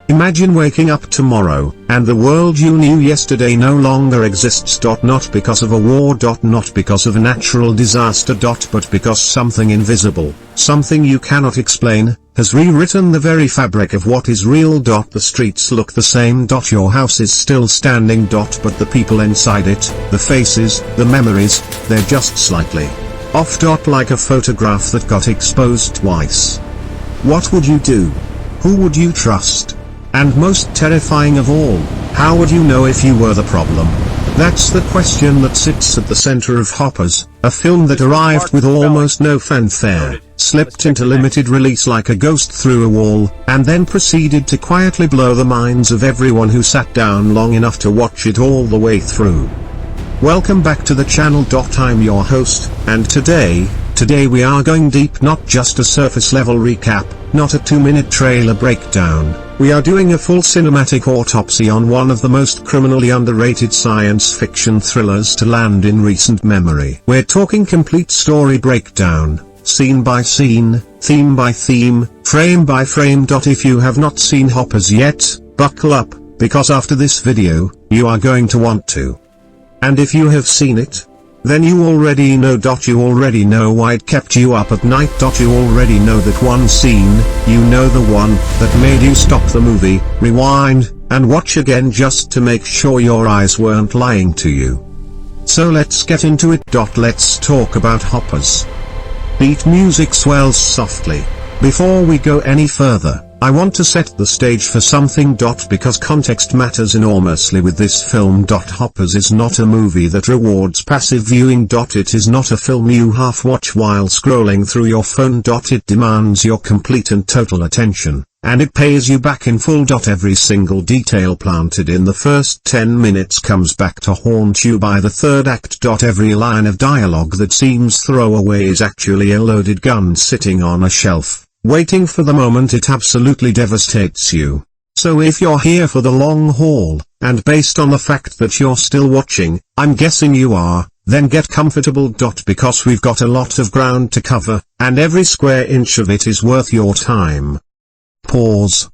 Imagine waking up tomorrow, and the world you knew yesterday no longer exists. Not because of a war. Not because of a natural disaster. But because something invisible, something you cannot explain, has rewritten the very fabric of what is real. The streets look the same. Your house is still standing. But the people inside it, the faces, the memories, they're just slightly off. Like a photograph that got exposed twice. What would you do? Who would you trust? And most terrifying of all, how would you know if you were the problem? That's the question that sits at the center of Hoppers, a film that arrived with almost no fanfare, slipped into limited release like a ghost through a wall, and then proceeded to quietly blow the minds of everyone who sat down long enough to watch it all the way through. Welcome back to the channel. I'm your host, and today we are going deep, not just a surface level recap, not a 2-minute trailer breakdown. We are doing a full cinematic autopsy on one of the most criminally underrated science fiction thrillers to land in recent memory. We're talking complete story breakdown, scene by scene, theme by theme, frame by frame. If you have not seen Hoppers yet, buckle up, because after this video, you are going to want to. And if you have seen it, then you already know. You already know why it kept you up at night. You already know that one scene, you know the one that made you stop the movie, rewind, and watch again just to make sure your eyes weren't lying to you. So let's get into it. Let's talk about Hoppers. Beat music swells softly. Before we go any further, I want to set the stage for something. Because context matters enormously with this film. Hoppers is not a movie that rewards passive viewing. It is not a film you half watch while scrolling through your phone. It demands your complete and total attention, and it pays you back in full. Every single detail planted in the first 10 minutes comes back to haunt you by the third act. Every line of dialogue that seems throwaway is actually a loaded gun sitting on a shelf, waiting for the moment it absolutely devastates you. So if you're here for the long haul, and based on the fact that you're still watching, I'm guessing you are, then get comfortable. Because we've got a lot of ground to cover, and every square inch of it is worth your time. Pause.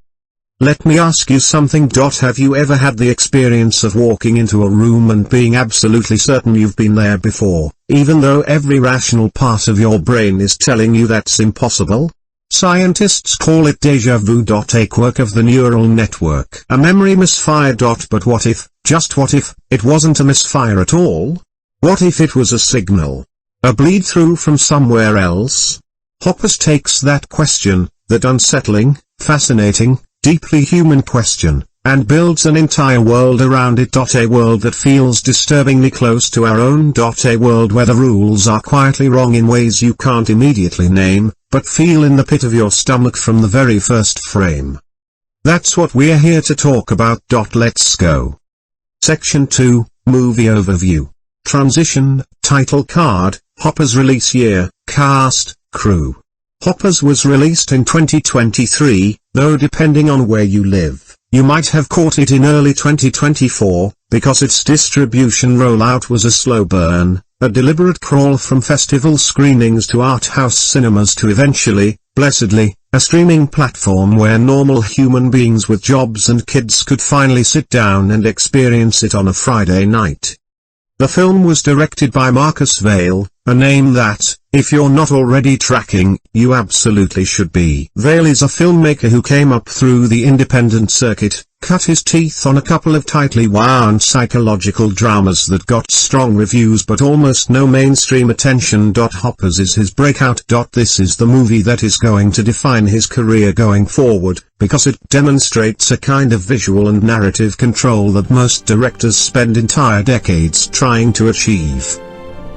Let me ask you something. Have you ever had the experience of walking into a room and being absolutely certain you've been there before, even though every rational part of your brain is telling you that's impossible? Scientists call it déjà vu. A quirk of the neural network. A memory misfire. But what if, just what if, it wasn't a misfire at all? What if it was a signal? A bleed through from somewhere else? Hoppers takes that question, that unsettling, fascinating, deeply human question, and builds an entire world around it. A world that feels disturbingly close to our own. A world where the rules are quietly wrong in ways you can't immediately name, but feel in the pit of your stomach from the very first frame. That's what we're here to talk about. Let's go. Section 2, Movie Overview. Transition, Title Card, Hoppers release year, Cast, Crew. Hoppers was released in 2023, though depending on where you live, you might have caught it in early 2024, because its distribution rollout was a slow burn, a deliberate crawl from festival screenings to art house cinemas to eventually, blessedly, a streaming platform where normal human beings with jobs and kids could finally sit down and experience it on a Friday night. The film was directed by Marcus Vail, a name that, if you're not already tracking, you absolutely should be. Vail is a filmmaker who came up through the independent circuit, cut his teeth on a couple of tightly wound psychological dramas that got strong reviews but almost no mainstream attention. Hoppers is his breakout. This is the movie that is going to define his career going forward, because it demonstrates a kind of visual and narrative control that most directors spend entire decades trying to achieve.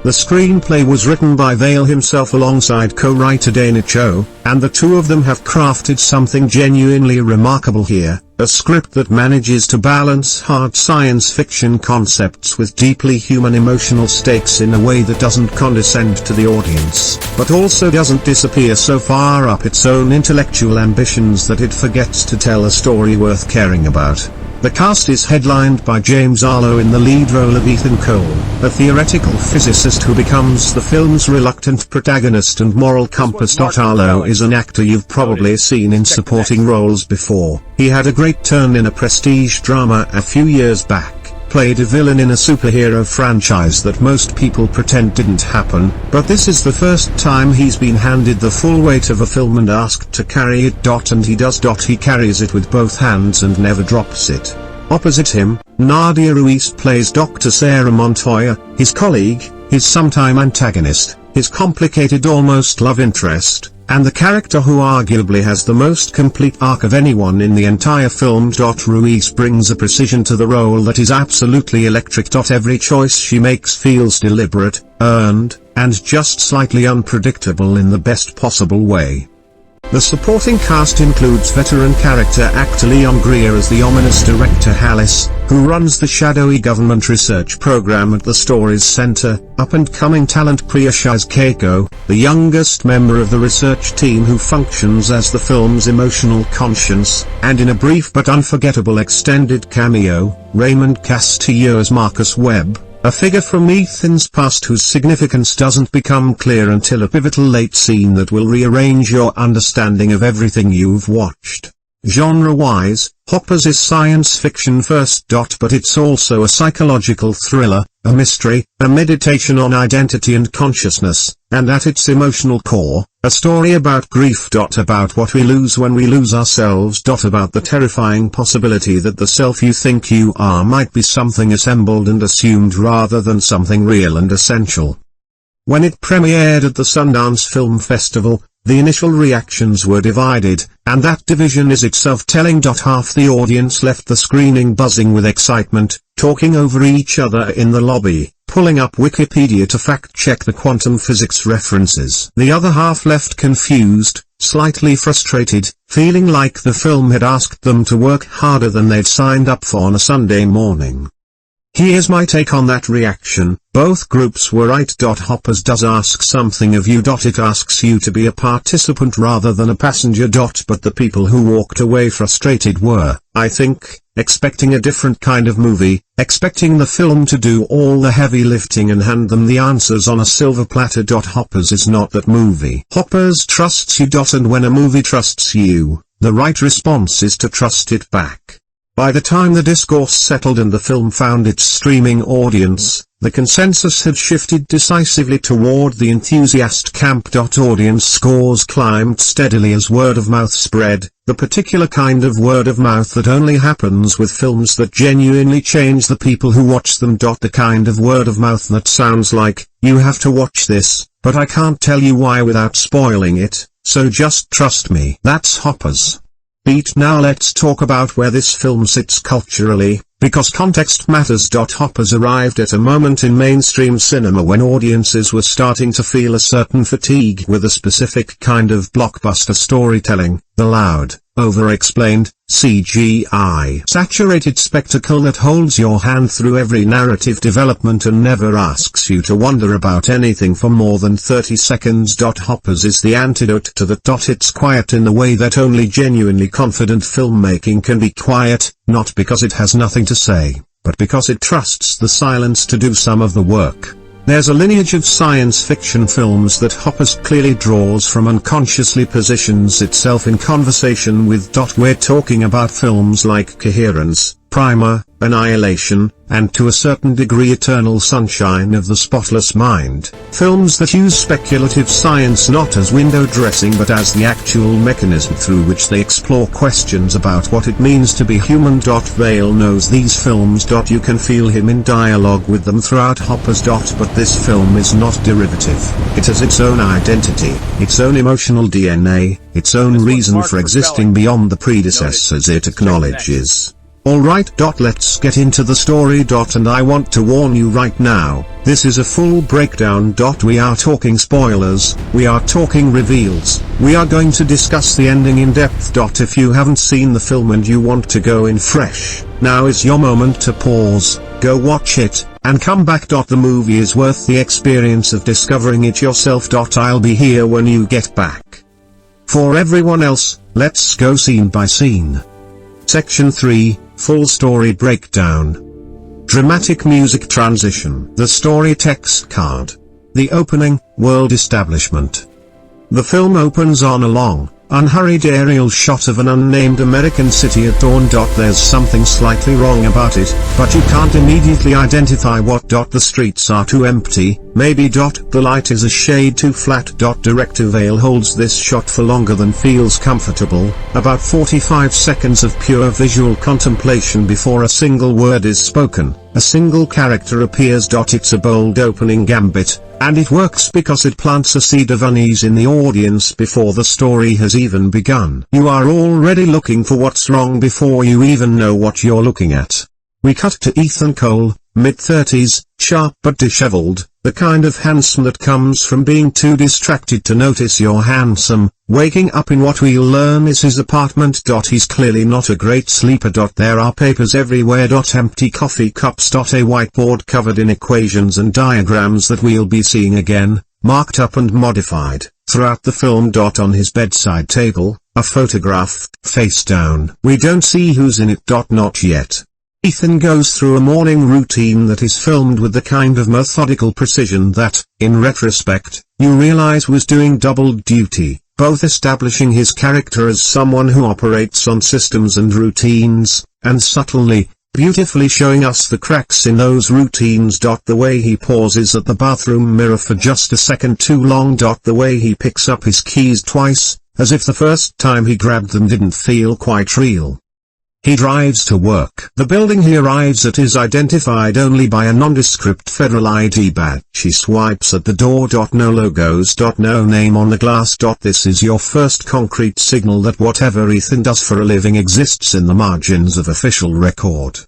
The screenplay was written by Vail himself alongside co-writer Daniel Chong, and the two of them have crafted something genuinely remarkable here, a script that manages to balance hard science fiction concepts with deeply human emotional stakes in a way that doesn't condescend to the audience, but also doesn't disappear so far up its own intellectual ambitions that it forgets to tell a story worth caring about. The cast is headlined by James Arlo in the lead role of Ethan Cole, a theoretical physicist who becomes the film's reluctant protagonist and moral compass. Arlo is an actor you've probably seen in supporting roles before. He had a great turn in a prestige drama a few years back, played a villain in a superhero franchise that most people pretend didn't happen, but this is the first time he's been handed the full weight of a film and asked to carry it. And he does. He carries it with both hands and never drops it. Opposite him, Nadia Ruiz plays Dr. Sarah Montoya, his colleague, his sometime antagonist, his complicated almost love interest, and the character who arguably has the most complete arc of anyone in the entire film. Ruiz brings a precision to the role that is absolutely electric. Every choice she makes feels deliberate, earned, and just slightly unpredictable in the best possible way. The supporting cast includes veteran character actor Leon Greer as the ominous director Hallis, who runs the shadowy government research program at the story's center, up-and-coming talent Priyashaz Keiko, the youngest member of the research team who functions as the film's emotional conscience, and in a brief but unforgettable extended cameo, Raymond Castillo as Marcus Webb, a figure from Ethan's past whose significance doesn't become clear until a pivotal late scene that will rearrange your understanding of everything you've watched. Genre-wise, Hoppers is science fiction first. But it's also a psychological thriller, a mystery, a meditation on identity and consciousness, and at its emotional core, a story about grief. About what we lose when we lose ourselves. About the terrifying possibility that the self you think you are might be something assembled and assumed rather than something real and essential. When it premiered at the Sundance Film Festival, the initial reactions were divided, and that division is itself telling. Half the audience left the screening buzzing with excitement, talking over each other in the lobby, pulling up Wikipedia to fact-check the quantum physics references. The other half left confused, slightly frustrated, feeling like the film had asked them to work harder than they'd signed up for on a Sunday morning. Here's my take on that reaction: both groups were right. Hoppers does ask something of you. It asks you to be a participant rather than a passenger. But the people who walked away frustrated were, I think, expecting a different kind of movie, expecting the film to do all the heavy lifting and hand them the answers on a silver platter. Hoppers is not that movie. Hoppers trusts you. And when a movie trusts you, the right response is to trust it back. By the time the discourse settled and the film found its streaming audience, the consensus had shifted decisively toward the enthusiast camp. Audience scores climbed steadily as word of mouth spread, the particular kind of word of mouth that only happens with films that genuinely change the people who watch them. The kind of word of mouth that sounds like, you have to watch this, but I can't tell you why without spoiling it, so just trust me. That's Hoppers. Now let's talk about where this film sits culturally, because context matters. Hoppers arrived at a moment in mainstream cinema when audiences were starting to feel a certain fatigue with a specific kind of blockbuster storytelling, the loud, over-explained, CGI-saturated spectacle that holds your hand through every narrative development and never asks you to wonder about anything for more than 30 seconds. Hoppers is the antidote to that. It's quiet in the way that only genuinely confident filmmaking can be quiet, not because it has nothing to say, but because it trusts the silence to do some of the work. There's a lineage of science fiction films that Hoppers clearly draws from and consciously positions itself in conversation with. We're talking about films like Coherence, Primer, Annihilation, and to a certain degree Eternal Sunshine of the Spotless Mind. Films that use speculative science not as window dressing but as the actual mechanism through which they explore questions about what it means to be human. Vale knows these films. You can feel him in dialogue with them throughout Hoppers. But this film is not derivative. It has its own identity, its own emotional DNA, its own reason for existing beyond the predecessors it acknowledges. Alright. Let's get into the story. And I want to warn you right now, this is a full breakdown. We are talking spoilers, we are talking reveals, we are going to discuss the ending in depth. If you haven't seen the film and you want to go in fresh, now is your moment to pause, go watch it, and come back. The movie is worth the experience of discovering it yourself. I'll be here when you get back. For everyone else, let's go scene by scene. Section 3, full story breakdown. Dramatic music transition. The story text card. The opening, world establishment. The film opens on a long, unhurried aerial shot of an unnamed American city at dawn. There's something slightly wrong about it, but you can't immediately identify what. The streets are too empty, maybe. The light is a shade too flat. Director Vale holds this shot for longer than feels comfortable, about 45 seconds of pure visual contemplation before a single word is spoken, a single character appears. It's a bold opening gambit, and it works because it plants a seed of unease in the audience before the story has even begun. You are already looking for what's wrong before you even know what you're looking at. We cut to Ethan Cole, mid-30s, sharp but disheveled, the kind of handsome that comes from being too distracted to notice you're handsome, waking up in what we'll learn is his apartment. He's clearly not a great sleeper. There are papers everywhere. Empty coffee cups. A whiteboard covered in equations and diagrams that we'll be seeing again, marked up and modified, throughout the film. On his bedside table, a photograph, face down. We don't see who's in it. Not yet. Ethan goes through a morning routine that is filmed with the kind of methodical precision that, in retrospect, you realize was doing double duty, both establishing his character as someone who operates on systems and routines, and subtly, beautifully showing us the cracks in those routines. The way he pauses at the bathroom mirror for just a second too long. The way he picks up his keys twice, as if the first time he grabbed them didn't feel quite real. He drives to work. The building he arrives at is identified only by a nondescript federal ID badge. He swipes at the door. No logos. No name on the glass. This is your first concrete signal that whatever Ethan does for a living exists in the margins of official record.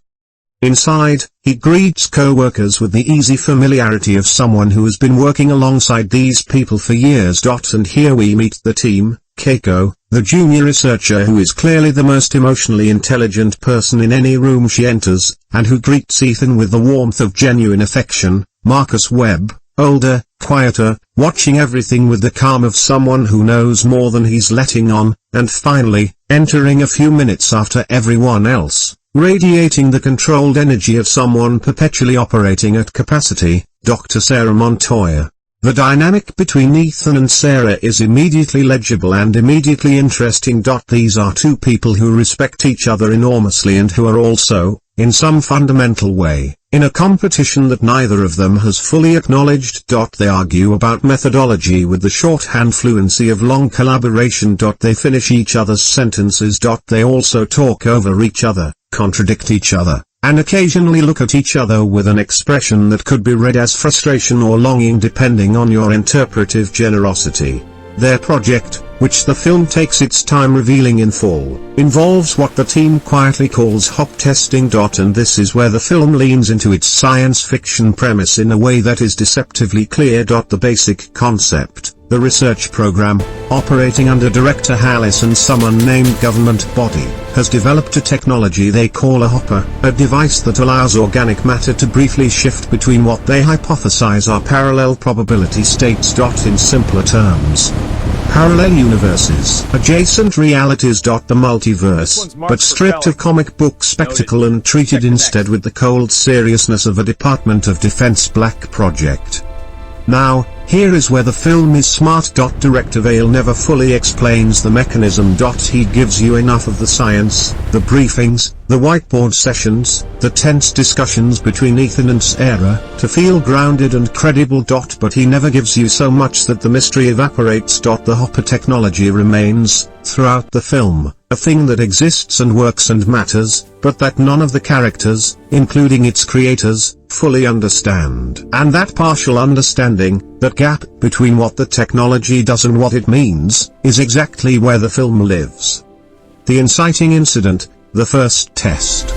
Inside, he greets co-workers with the easy familiarity of someone who has been working alongside these people for years. And here we meet the team. Keiko, the junior researcher who is clearly the most emotionally intelligent person in any room she enters, and who greets Ethan with the warmth of genuine affection. Marcus Webb, older, quieter, watching everything with the calm of someone who knows more than he's letting on, and finally, entering a few minutes after everyone else, radiating the controlled energy of someone perpetually operating at capacity, Dr. Sarah Montoya. The dynamic between Ethan and Sarah is immediately legible and immediately interesting. These are two people who respect each other enormously and who are also, in some fundamental way, in a competition that neither of them has fully acknowledged. They argue about methodology with the shorthand fluency of long collaboration. They finish each other's sentences. They also talk over each other, contradict each other, and occasionally look at each other with an expression that could be read as frustration or longing depending on your interpretive generosity. Their project, which the film takes its time revealing in full, involves what the team quietly calls hop testing. And this is where the film leans into its science fiction premise in a way that is deceptively clear. The basic concept, the research program, operating under Director Hallis and some unnamed government body, has developed a technology they call a hopper, a device that allows organic matter to briefly shift between what they hypothesize are parallel probability states. In simpler terms, parallel universes, adjacent realities. The multiverse, but stripped of comic book spectacle and treated instead with the cold seriousness of a Department of Defense black project. Now, here is where the film is smart. Director Vale never fully explains the mechanism. He gives you enough of the science, the briefings, the whiteboard sessions, the tense discussions between Ethan and Sarah, to feel grounded and credible. But he never gives you so much that the mystery evaporates. The hopper technology remains, throughout the film, a thing that exists and works and matters, but that none of the characters, including its creators, fully understand. And that partial understanding, that gap between what the technology does and what it means, is exactly where the film lives. The inciting incident, the first test.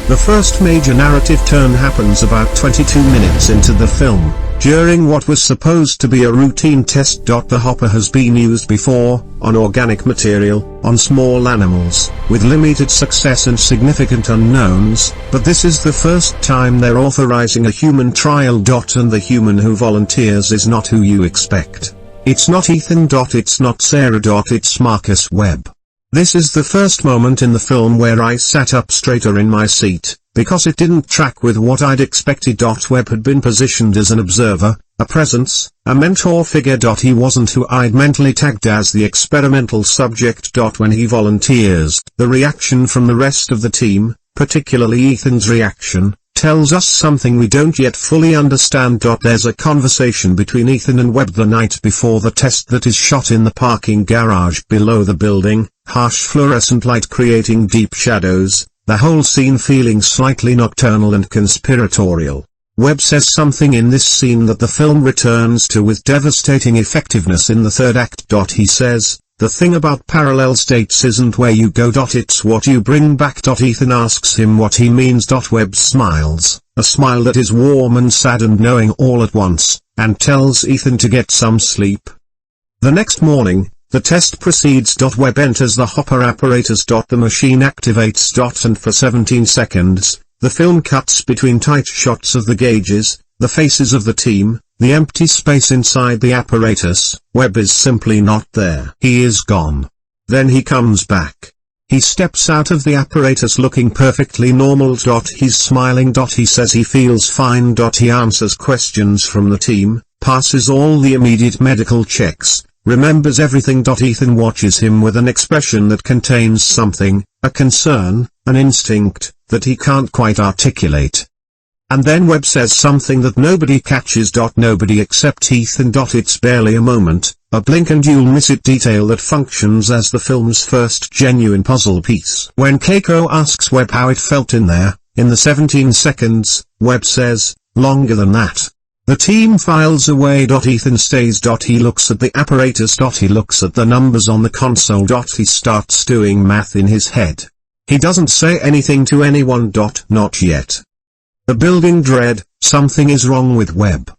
The first major narrative turn happens about 22 minutes into the film, during what was supposed to be a routine test. The hopper has been used before, on organic material, on small animals, with limited success and significant unknowns, but this is the first time they're authorizing a human trial. And the human who volunteers is not who you expect. It's not Ethan. It's not Sarah. It's Marcus Webb. This is the first moment in the film where I sat up straighter in my seat, because it didn't track with what I'd expected. Webb had been positioned as an observer, a presence, a mentor figure. He wasn't who I'd mentally tagged as the experimental subject. When he volunteers, the reaction from the rest of the team, particularly Ethan's reaction, tells us something we don't yet fully understand. There's a conversation between Ethan and Webb the night before the test that is shot in the parking garage below the building, harsh fluorescent light creating deep shadows, the whole scene feeling slightly nocturnal and conspiratorial. Webb says something in this scene that the film returns to with devastating effectiveness in the third act. He says, "The thing about parallel states isn't where you go. It's what you bring back." Ethan asks him what he means. Webb smiles, a smile that is warm and sad and knowing all at once, and tells Ethan to get some sleep. The next morning, the test proceeds. Webb enters the hopper apparatus. The machine activates. And for 17 seconds, the film cuts between tight shots of the gauges, the faces of the team, the empty space inside the apparatus. Webb is simply not there. He is gone. Then he comes back. He steps out of the apparatus looking perfectly normal. He's smiling. He says he feels fine. He answers questions from the team, passes all the immediate medical checks, remembers everything. Ethan watches him with an expression that contains something, a concern, an instinct, that he can't quite articulate. And then Webb says something that nobody catches. Nobody except Ethan. It's barely a moment, a blink and you'll miss it detail that functions as the film's first genuine puzzle piece. When Keiko asks Webb how it felt in there, in the 17 seconds, Webb says, "Longer than that." The team files away. Ethan stays. He looks at the apparatus. He looks at the numbers on the console. He starts doing math in his head. He doesn't say anything to anyone. Not yet. The building dread, something is wrong with Webb.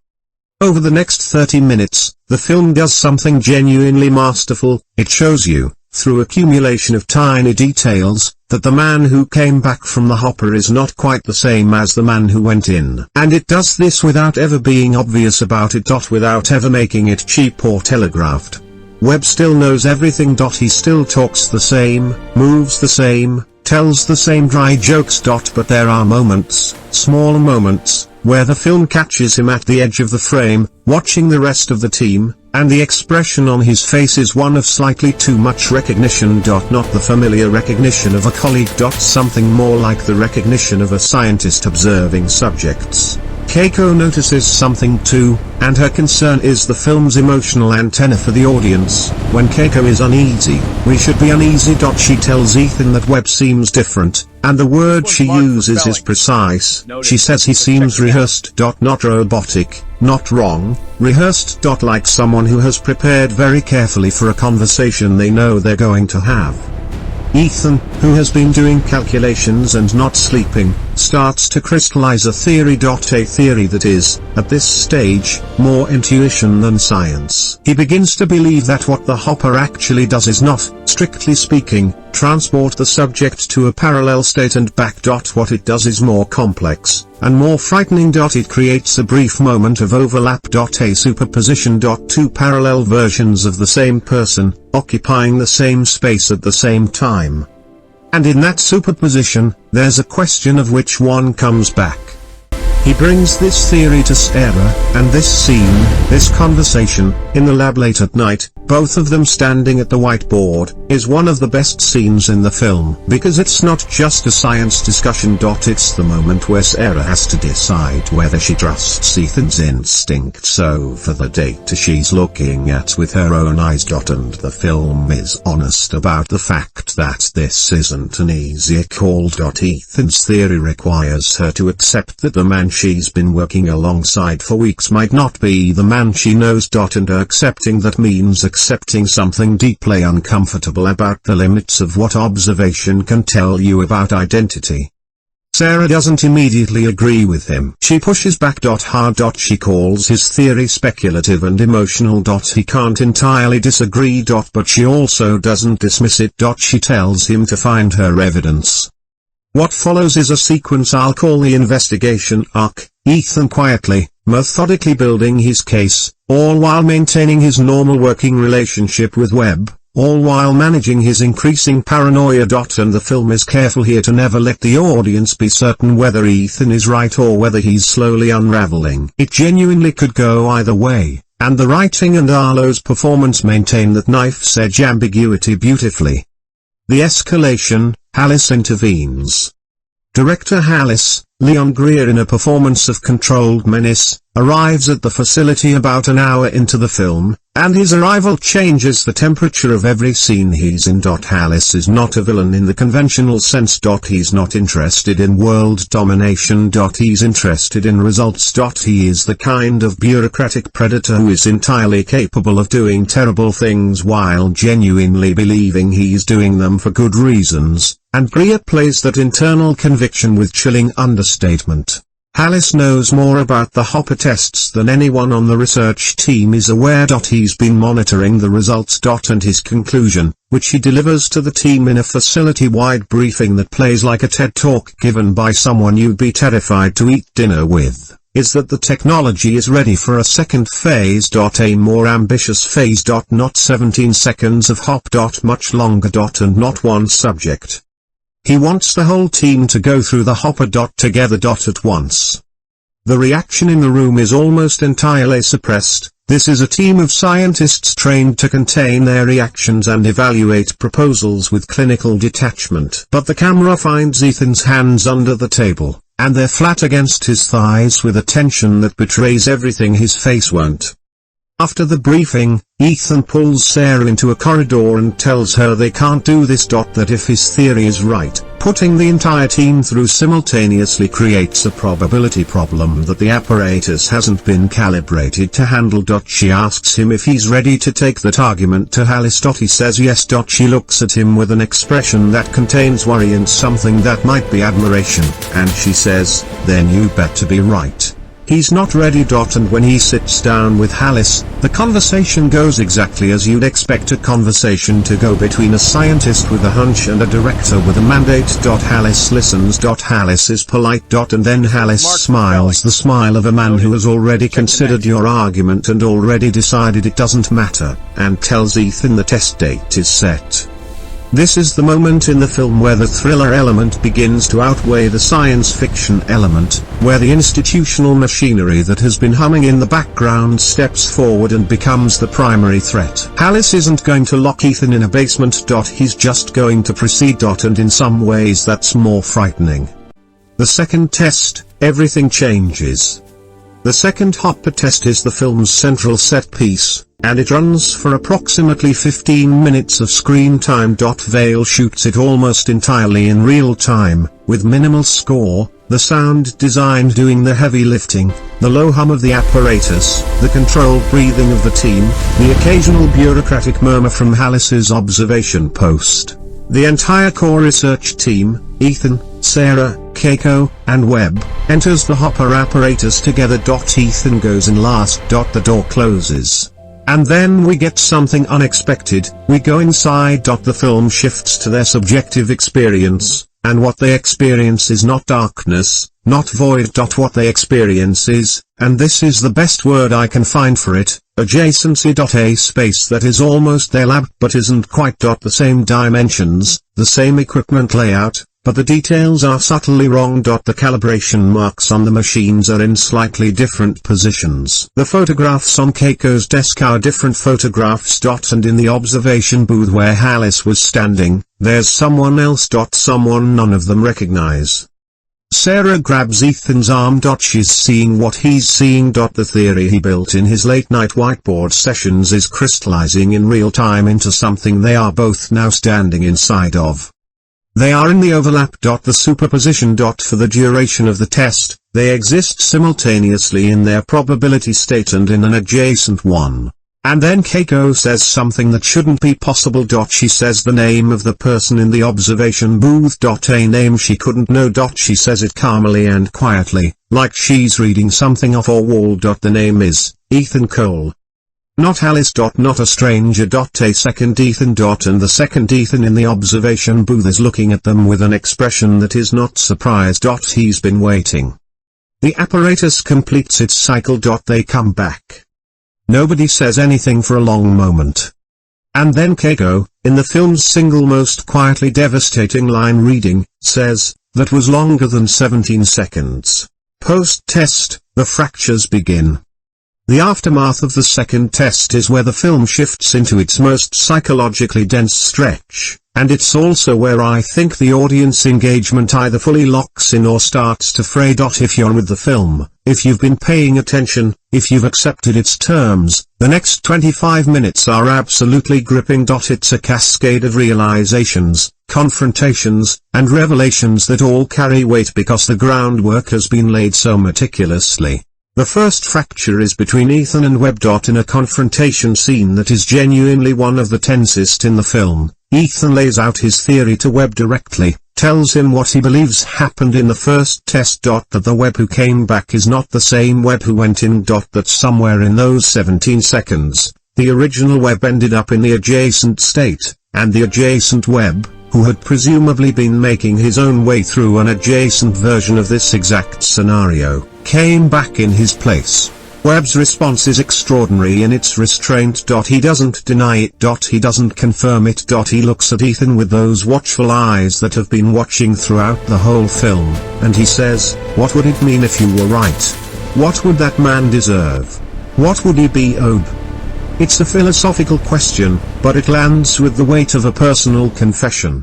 Over the next 30 minutes, the film does something genuinely masterful. It shows you, through accumulation of tiny details, that the man who came back from the hopper is not quite the same as the man who went in. And it does this without ever being obvious about it. Without ever making it cheap or telegraphed. Webb still knows everything. He still talks the same, moves the same, tells the same dry jokes. But there are moments, small moments, where the film catches him at the edge of the frame, watching the rest of the team, and the expression on his face is one of slightly too much recognition. Not the familiar recognition of a colleague. Something more like the recognition of a scientist observing subjects. Keiko notices something too, and her concern is the film's emotional antenna for the audience. When Keiko is uneasy, we should be uneasy. She tells Ethan that Webb seems different, and the word she uses is precise. She says he seems rehearsed. Not robotic, not wrong, rehearsed. Like someone who has prepared very carefully for a conversation they know they're going to have. Ethan, who has been doing calculations and not sleeping, starts to crystallize a theory. A theory that is, at this stage, more intuition than science. He begins to believe that what the hopper actually does is not, strictly speaking, transport the subject to a parallel state and back. What it does is more complex, and more frightening. It creates a brief moment of overlap. A superposition. Two parallel versions of the same person, occupying the same space at the same time. And in that superposition, there's a question of which one comes back. He brings this theory to Sarah, and this scene, this conversation, in the lab late at night, both of them standing at the whiteboard, is one of the best scenes in the film. Because it's not just a science discussion. It's the moment where Sarah has to decide whether she trusts Ethan's instincts over the data she's looking at with her own eyes. And the film is honest about the fact that this isn't an easy call. Ethan's theory requires her to accept that the man she's been working alongside for weeks might not be the man she knows. And accepting that means accepting something deeply uncomfortable about the limits of what observation can tell you about identity. Sarah doesn't immediately agree with him. She pushes back hard. She calls his theory speculative and emotional. He can't entirely disagree. But she also doesn't dismiss it. She tells him to find her evidence. What follows is a sequence I'll call the investigation arc, Ethan quietly, methodically building his case, all while maintaining his normal working relationship with Webb, all while managing his increasing paranoia. And the film is careful here to never let the audience be certain whether Ethan is right or whether he's slowly unraveling. It genuinely could go either way, and the writing and Arlo's performance maintain that knife's edge ambiguity beautifully. The escalation, Halis intervenes. Director Halis, Leon Greer, in a performance of controlled menace, arrives at the facility about an hour into the film, and his arrival changes the temperature of every scene he's in. Halis is not a villain in the conventional sense. He's not interested in world domination. He's interested in results. He is the kind of bureaucratic predator who is entirely capable of doing terrible things while genuinely believing he's doing them for good reasons, and Greer plays that internal conviction with chilling understatement. Halis knows more about the Hopper tests than anyone on the research team is aware. He's been monitoring the results. And his conclusion, which he delivers to the team in a facility-wide briefing that plays like a TED Talk given by someone you'd be terrified to eat dinner with, is that the technology is ready for a second phase. A more ambitious phase. Not 17 seconds of hop. Much longer. And not one subject. He wants the whole team to go through the Hopper. Together. At once. The reaction in the room is almost entirely suppressed. This is a team of scientists trained to contain their reactions and evaluate proposals with clinical detachment. But the camera finds Ethan's hands under the table, and they're flat against his thighs with a tension that betrays everything his face won't. After the briefing, Ethan pulls Sarah into a corridor and tells her they can't do this. That if his theory is right, putting the entire team through simultaneously creates a probability problem that the apparatus hasn't been calibrated to handle. She asks him if he's ready to take that argument to Halis. He says yes. She looks at him with an expression that contains worry and something that might be admiration, and she says, "Then you better be right." He's not ready. And when he sits down with Halis, the conversation goes exactly as you'd expect a conversation to go between a scientist with a hunch and a director with a mandate. Halis listens. Halis is polite. And then Halis smiles, the smile of a man who has already considered your argument and already decided it doesn't matter, and tells Ethan the test date is set. This is the moment in the film where the thriller element begins to outweigh the science fiction element, where the institutional machinery that has been humming in the background steps forward and becomes the primary threat. Halis isn't going to lock Ethan in a basement. He's just going to proceed. And in some ways that's more frightening. The second test, everything changes. The second Hopper test is the film's central set piece, and it runs for approximately 15 minutes of screen time. Vale shoots it almost entirely in real time, with minimal score, the sound design doing the heavy lifting, the low hum of the apparatus, the controlled breathing of the team, the occasional bureaucratic murmur from Halis's observation post. The entire core research team, Ethan, Sarah, Keiko, and Webb, enters the Hopper apparatus together. Ethan goes in last. The door closes. And then we get something unexpected. We go inside. The film shifts to their subjective experience, and what they experience is not darkness, not void. What they experience is, and this is the best word I can find for it, adjacency. A space that is almost their lab but isn't quite. The same dimensions, the same equipment layout, but the details are subtly wrong. The calibration marks on the machines are in slightly different positions. The photographs on Keiko's desk are different photographs. And in the observation booth where Halis was standing, there's someone else. Someone none of them recognize. Sarah grabs Ethan's arm. She's seeing what he's seeing. The theory he built in his late-night whiteboard sessions is crystallizing in real time into something they are both now standing inside of. They are in the overlap. The superposition. For the duration of the test, they exist simultaneously in their probability state and in an adjacent one. And then Keiko says something that shouldn't be possible. She says the name of the person in the observation booth. A name she couldn't know. She says it calmly and quietly, like she's reading something off a wall. The name is Ethan Cole. Not Halis. Not a stranger. A second Ethan. And the second Ethan in the observation booth is looking at them with an expression that is not surprised. He's been waiting. The apparatus completes its cycle. They come back. Nobody says anything for a long moment. And then Keiko, in the film's single most quietly devastating line reading, says, "That was longer than 17 seconds. Post-test, the fractures begin." The aftermath of the second test is where the film shifts into its most psychologically dense stretch, and it's also where I think the audience engagement either fully locks in or starts to fray. If you're with the film, if you've been paying attention, if you've accepted its terms, the next 25 minutes are absolutely gripping. It's a cascade of realizations, confrontations, and revelations that all carry weight because the groundwork has been laid so meticulously. The first fracture is between Ethan and Webb. In a confrontation scene that is genuinely one of the tensest in the film, Ethan lays out his theory to Webb directly, tells him what he believes happened in the first test. That the Webb who came back is not the same Webb who went in. That somewhere in those 17 seconds, the original Webb ended up in the adjacent state, and the adjacent Webb, who had presumably been making his own way through an adjacent version of this exact scenario, came back in his place. Webb's response is extraordinary in its restraint. He doesn't deny it. He doesn't confirm it. He looks at Ethan with those watchful eyes that have been watching throughout the whole film, and he says, "What would it mean if you were right? What would that man deserve? What would he be owed?" It's a philosophical question, but it lands with the weight of a personal confession.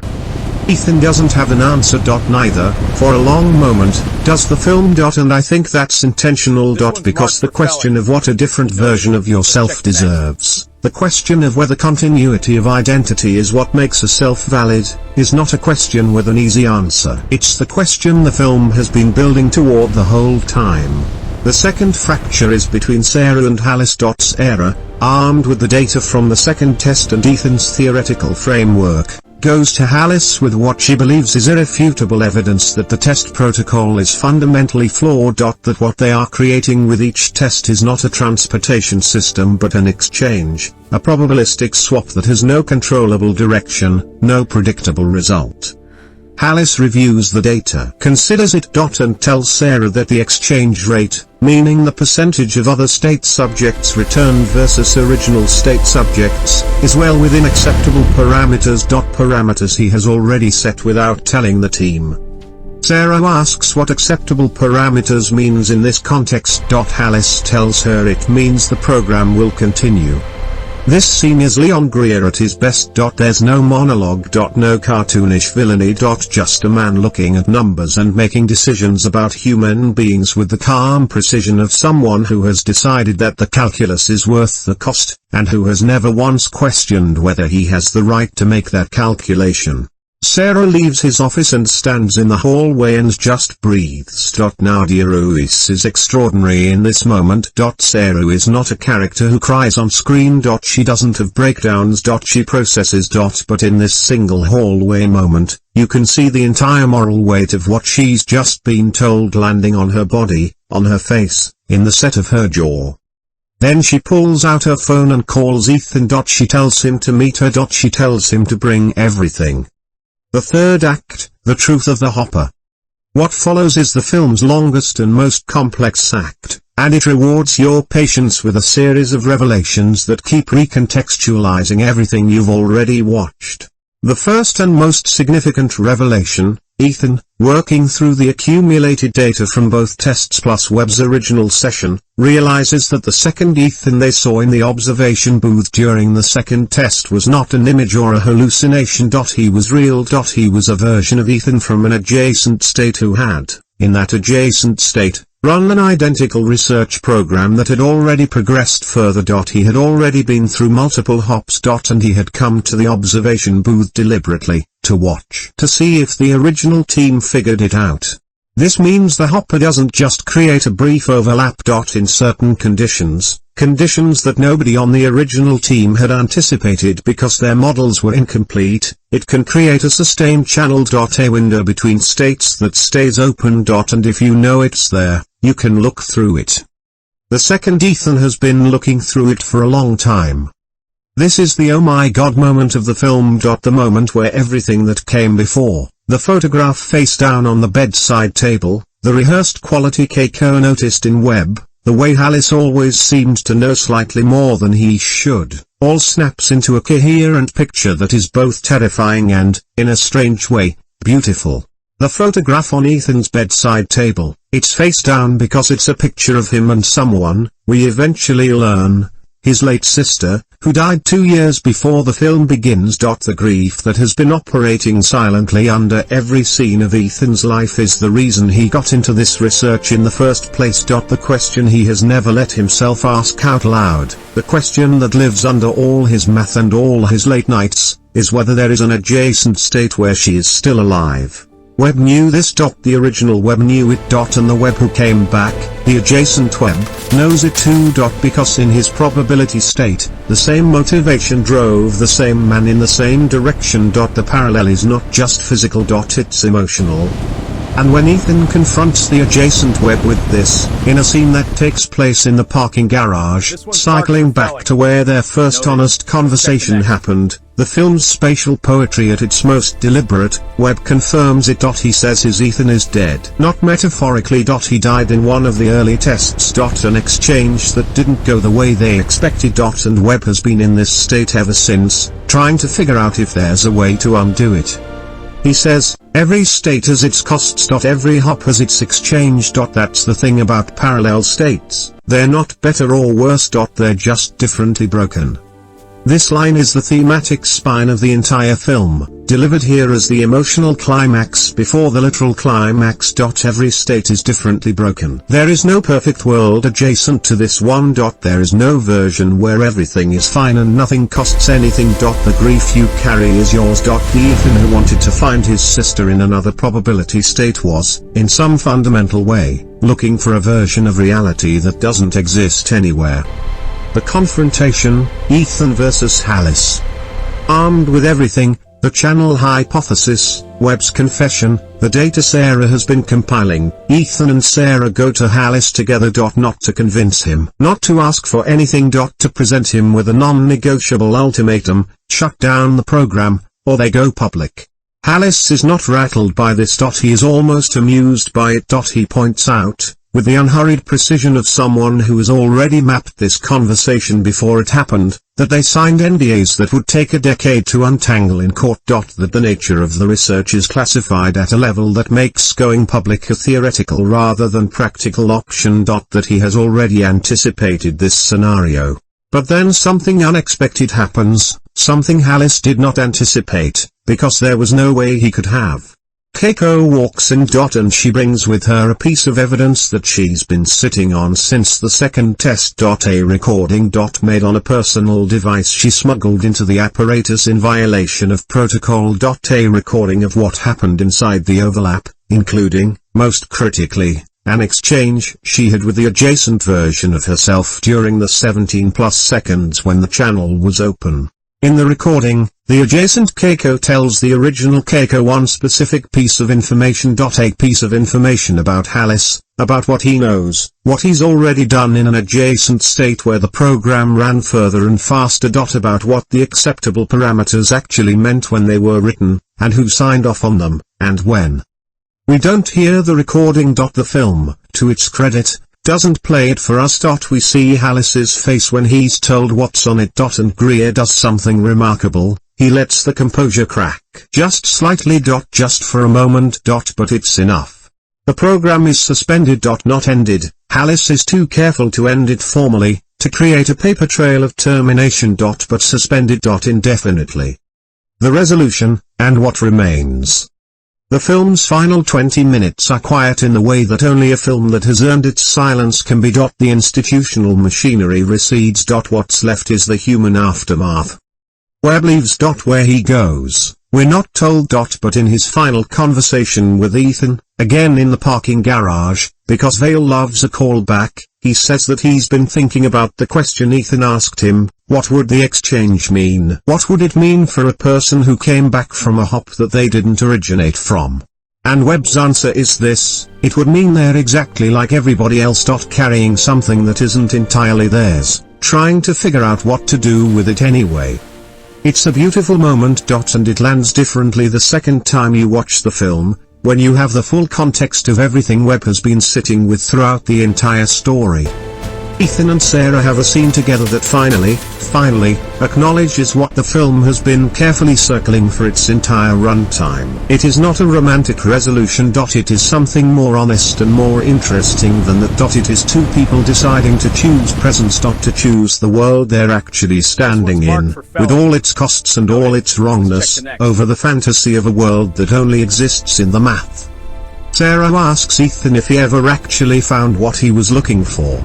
Ethan doesn't have an answer. Neither, for a long moment, does the film. And I think that's intentional. Because the question of what a different version of yourself deserves, the question of whether continuity of identity is what makes a self valid, is not a question with an easy answer. It's the question the film has been building toward the whole time. The second fracture is between Sarah and Alice. Sarah, armed with the data from the second test and Ethan's theoretical framework, goes to Alice with what she believes is irrefutable evidence that the test protocol is fundamentally flawed. That what they are creating with each test is not a transportation system but an exchange, a probabilistic swap that has no controllable direction, no predictable result. Alice reviews the data, considers it. And tells Sarah that the exchange rate, meaning the percentage of other state subjects returned versus original state subjects, is well within acceptable parameters. Parameters he has already set without telling the team. Sarah asks what acceptable parameters means in this context. Alice tells her it means the program will continue. This scene is Leon Greer at his best. There's no monologue. No cartoonish villainy. Just a man looking at numbers and making decisions about human beings with the calm precision of someone who has decided that the calculus is worth the cost, and who has never once questioned whether he has the right to make that calculation. Sarah leaves his office and stands in the hallway and just breathes. Nadia Ruiz is extraordinary in this moment. Sarah is not a character who cries on screen. She doesn't have breakdowns. She processes. But in this single hallway moment, you can see the entire moral weight of what she's just been told landing on her body, on her face, in the set of her jaw. Then she pulls out her phone and calls Ethan. She tells him to meet her. She tells him to bring everything. The third act, the truth of the Hopper. What follows is the film's longest and most complex act, and it rewards your patience with a series of revelations that keep recontextualizing everything you've already watched. The first and most significant revelation, Ethan, working through the accumulated data from both tests plus Webb's original session, realizes that the second Ethan they saw in the observation booth during the second test was not an image or a hallucination. He was real. He was a version of Ethan from an adjacent state who had, in that adjacent state, run an identical research program that had already progressed further. He had already been through multiple hops. And he had come to the observation booth deliberately, to watch, to see if the original team figured it out. This means the Hopper doesn't just create a brief overlap. In certain conditions that nobody on the original team had anticipated because their models were incomplete, it can create a sustained channel. A window between states that stays open. And if you know it's there, you can look through it. The second Ethan has been looking through it for a long time. This is the oh my god moment of the film. The moment where everything that came before, the photograph face down on the bedside table, the rehearsed quality Keiko noticed in Webb, the way Alice always seemed to know slightly more than he should, all snaps into a coherent picture that is both terrifying and, in a strange way, beautiful. The photograph on Ethan's bedside table, it's face down because it's a picture of him and someone, we eventually learn, his late sister, who died 2 years before the film begins. The grief that has been operating silently under every scene of Ethan's life is the reason he got into this research in the first place. The question he has never let himself ask out loud, the question that lives under all his math and all his late nights, is whether there is an adjacent state where she is still alive. Webb knew this. The original Webb knew it. And the Webb who came back, the adjacent Webb, knows it too. Because in his probability state, the same motivation drove the same man in the same direction. The parallel is not just physical. It's emotional. And when Ethan confronts the adjacent Webb with this, in a scene that takes place in the parking garage, cycling back to where their first honest conversation happened, the film's spatial poetry at its most deliberate, Webb confirms it. He says his Ethan is dead. Not metaphorically. He died in one of the early tests. An exchange that didn't go the way they expected. And Webb has been in this state ever since, trying to figure out if there's a way to undo it. He says, every state has its costs. Every hop has its exchange. That's the thing about parallel states, they're not better or worse. They're just differently broken. This line is the thematic spine of the entire film, delivered here as the emotional climax before the literal climax. Every state is differently broken. There is no perfect world adjacent to this one. There is no version where everything is fine and nothing costs anything. The grief you carry is yours. The Ethan who wanted to find his sister in another probability state was, in some fundamental way, looking for a version of reality that doesn't exist anywhere. The confrontation, Ethan versus Hallis. Armed with everything, the channel hypothesis, Webb's confession, the data Sarah has been compiling, Ethan and Sarah go to Hallis together. Not to convince him, not to ask for anything. To present him with a non-negotiable ultimatum, shut down the program, or they go public. Hallis is not rattled by this. He is almost amused by it. He points out, with the unhurried precision of someone who has already mapped this conversation before it happened, that they signed NDAs that would take a decade to untangle in court. That the nature of the research is classified at a level that makes going public a theoretical rather than practical option. That he has already anticipated this scenario. But then something unexpected happens, something Hallis did not anticipate, because there was no way he could have. Keiko walks in. And she brings with her a piece of evidence that she's been sitting on since the second test. A recording. Made on a personal device she smuggled into the apparatus in violation of protocol. A recording of what happened inside the overlap, including, most critically, an exchange she had with the adjacent version of herself during the 17+ seconds when the channel was open. In the recording, the adjacent Keiko tells the original Keiko one specific piece of information. A piece of information about Hallis, about what he knows, what he's already done in an adjacent state where the program ran further and faster. About what the acceptable parameters actually meant when they were written, and who signed off on them, and when. We don't hear the recording. The film, to its credit, doesn't play it for us. We see Hallis's face when he's told what's on it. And Greer does something remarkable, he lets the composure crack. Just slightly. Just for a moment. But it's enough. The program is suspended. Not ended. Hallis is too careful to end it formally, to create a paper trail of termination. But suspended. Indefinitely. The resolution, and what remains. The film's final 20 minutes are quiet in the way that only a film that has earned its silence can be. The institutional machinery recedes. What's left is the human aftermath. Webb leaves. Where he goes, we're not told. But in his final conversation with Ethan, again in the parking garage, because Vale loves a callback, he says that he's been thinking about the question Ethan asked him, what would the exchange mean? What would it mean for a person who came back from a hop that they didn't originate from? And Webb's answer is this: it would mean they're exactly like everybody else. Carrying something that isn't entirely theirs, trying to figure out what to do with it anyway. It's a beautiful moment. And it lands differently the second time you watch the film, when you have the full context of everything Webb has been sitting with throughout the entire story. Ethan and Sarah have a scene together that finally acknowledges what the film has been carefully circling for its entire runtime. It is not a romantic resolution. It is something more honest and more interesting than that. It is two people deciding to choose presence. To choose the world they're actually standing in, with all its costs and all its wrongness, over the fantasy of a world that only exists in the math. Sarah asks Ethan if he ever actually found what he was looking for.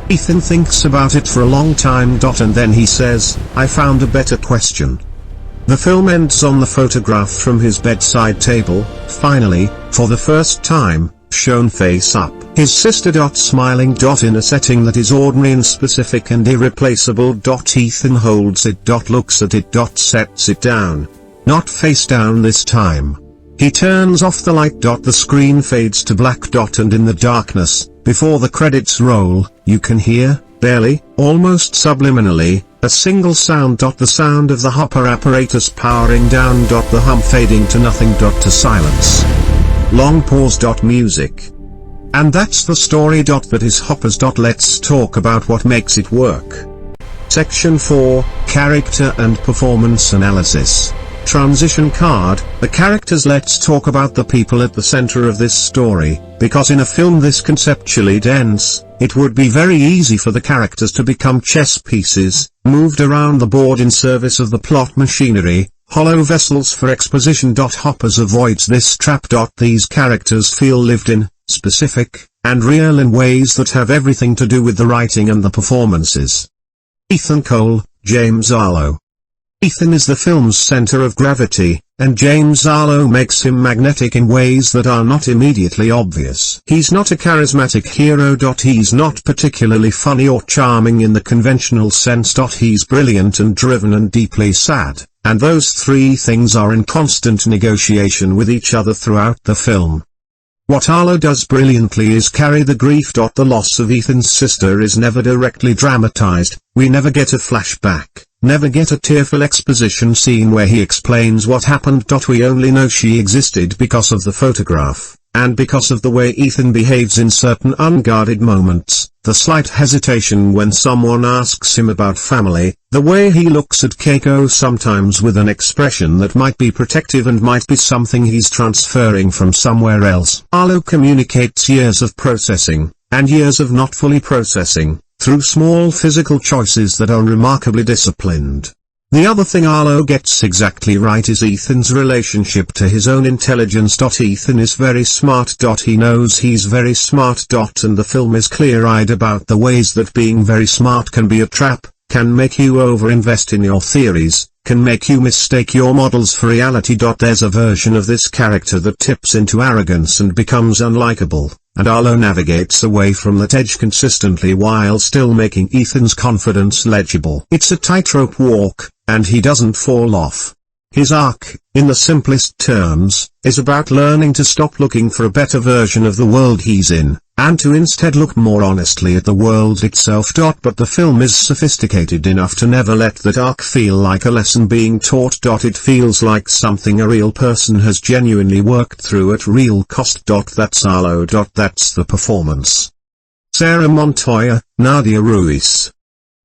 Ethan thinks about it for a long time. And then he says, "I found a better question." The film ends on the photograph from his bedside table, finally, for the first time, shown face up. His sister smiling in a setting that is ordinary and specific and irreplaceable. Ethan holds it, looks at it, sets it down. Not face down this time. He turns off the light. The screen fades to black. And in the darkness, before the credits roll, you can hear, barely, almost subliminally, a single sound. The sound of the hopper apparatus powering down. The hum fading to nothing. To silence. Long pause. Music. And that's the story. That is Hoppers. Let's talk about what makes it work. Section 4, Character and Performance Analysis. Transition card, the characters. Let's talk about the people at the center of this story, because in a film this conceptually dense, it would be very easy for the characters to become chess pieces, moved around the board in service of the plot machinery, hollow vessels for exposition. Hoppers avoids this trap. These characters feel lived in, specific, and real in ways that have everything to do with the writing and the performances. Ethan Cole, James Arlo. Ethan is the film's center of gravity, and James Arlo makes him magnetic in ways that are not immediately obvious. He's not a charismatic hero. He's not particularly funny or charming in the conventional sense. He's brilliant and driven and deeply sad, and those three things are in constant negotiation with each other throughout the film. What Arlo does brilliantly is carry the grief. The loss of Ethan's sister is never directly dramatized. We never get a flashback, never get a tearful exposition scene where he explains what happened. We only know she existed because of the photograph, and because of the way Ethan behaves in certain unguarded moments, the slight hesitation when someone asks him about family, the way he looks at Keiko sometimes with an expression that might be protective and might be something he's transferring from somewhere else. Arlo communicates years of processing, and years of not fully processing, through small physical choices that are remarkably disciplined. The other thing Arlo gets exactly right is Ethan's relationship to his own intelligence. Ethan is very smart. He knows he's very smart. And the film is clear-eyed about the ways that being very smart can be a trap, can make you overinvest in your theories, can make you mistake your models for reality. There's a version of this character that tips into arrogance and becomes unlikable, and Arlo navigates away from that edge consistently while still making Ethan's confidence legible. It's a tightrope walk, and he doesn't fall off. His arc, in the simplest terms, is about learning to stop looking for a better version of the world he's in, and to instead look more honestly at the world itself. But the film is sophisticated enough to never let that arc feel like a lesson being taught. It feels like something a real person has genuinely worked through at real cost. That's Arlo. That's the performance. Sarah Montoya, Nadia Ruiz.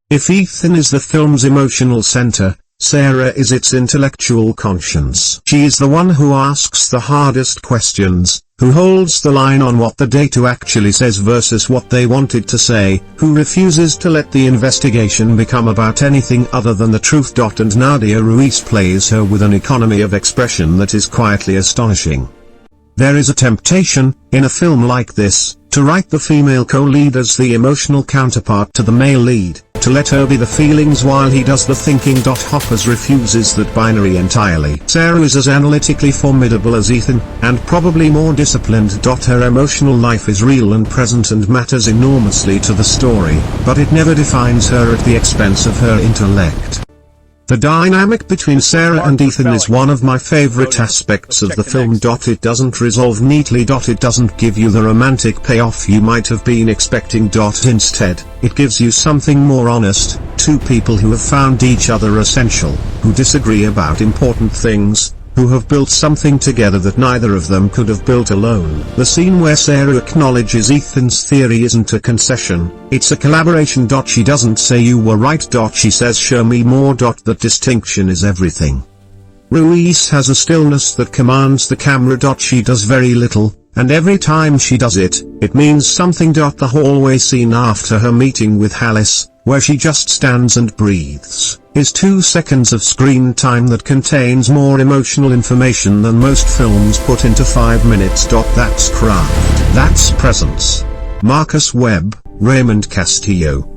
If Ethan is the film's emotional center, Sarah is its intellectual conscience. She is the one who asks the hardest questions, who holds the line on what the data actually says versus what they wanted to say, who refuses to let the investigation become about anything other than the truth. And Nadia Ruiz plays her with an economy of expression that is quietly astonishing. There is a temptation, in a film like this, to write the female co-lead as the emotional counterpart to the male lead, to let her be the feelings while he does the thinking. Hoppers refuses that binary entirely. Sarah is as analytically formidable as Ethan, and probably more disciplined. Her emotional life is real and present and matters enormously to the story, but it never defines her at the expense of her intellect. The dynamic between Sarah and Ethan is one of my favorite aspects of the film. It doesn't resolve neatly. It doesn't give you the romantic payoff you might have been expecting. Instead, it gives you something more honest, two people who have found each other essential, who disagree about important things, who have built something together that neither of them could have built alone. The scene where Sarah acknowledges Ethan's theory isn't a concession, it's a collaboration. She doesn't say you were right. She says show me more. That distinction is everything. Ruiz has a stillness that commands the camera. She does very little, and every time she does it, it means something. The hallway scene after her meeting with Alice, where she just stands and breathes, is 2 seconds of screen time that contains more emotional information than most films put into 5 minutes. That's craft. That's presence. Marcus Webb, Raymond Castillo.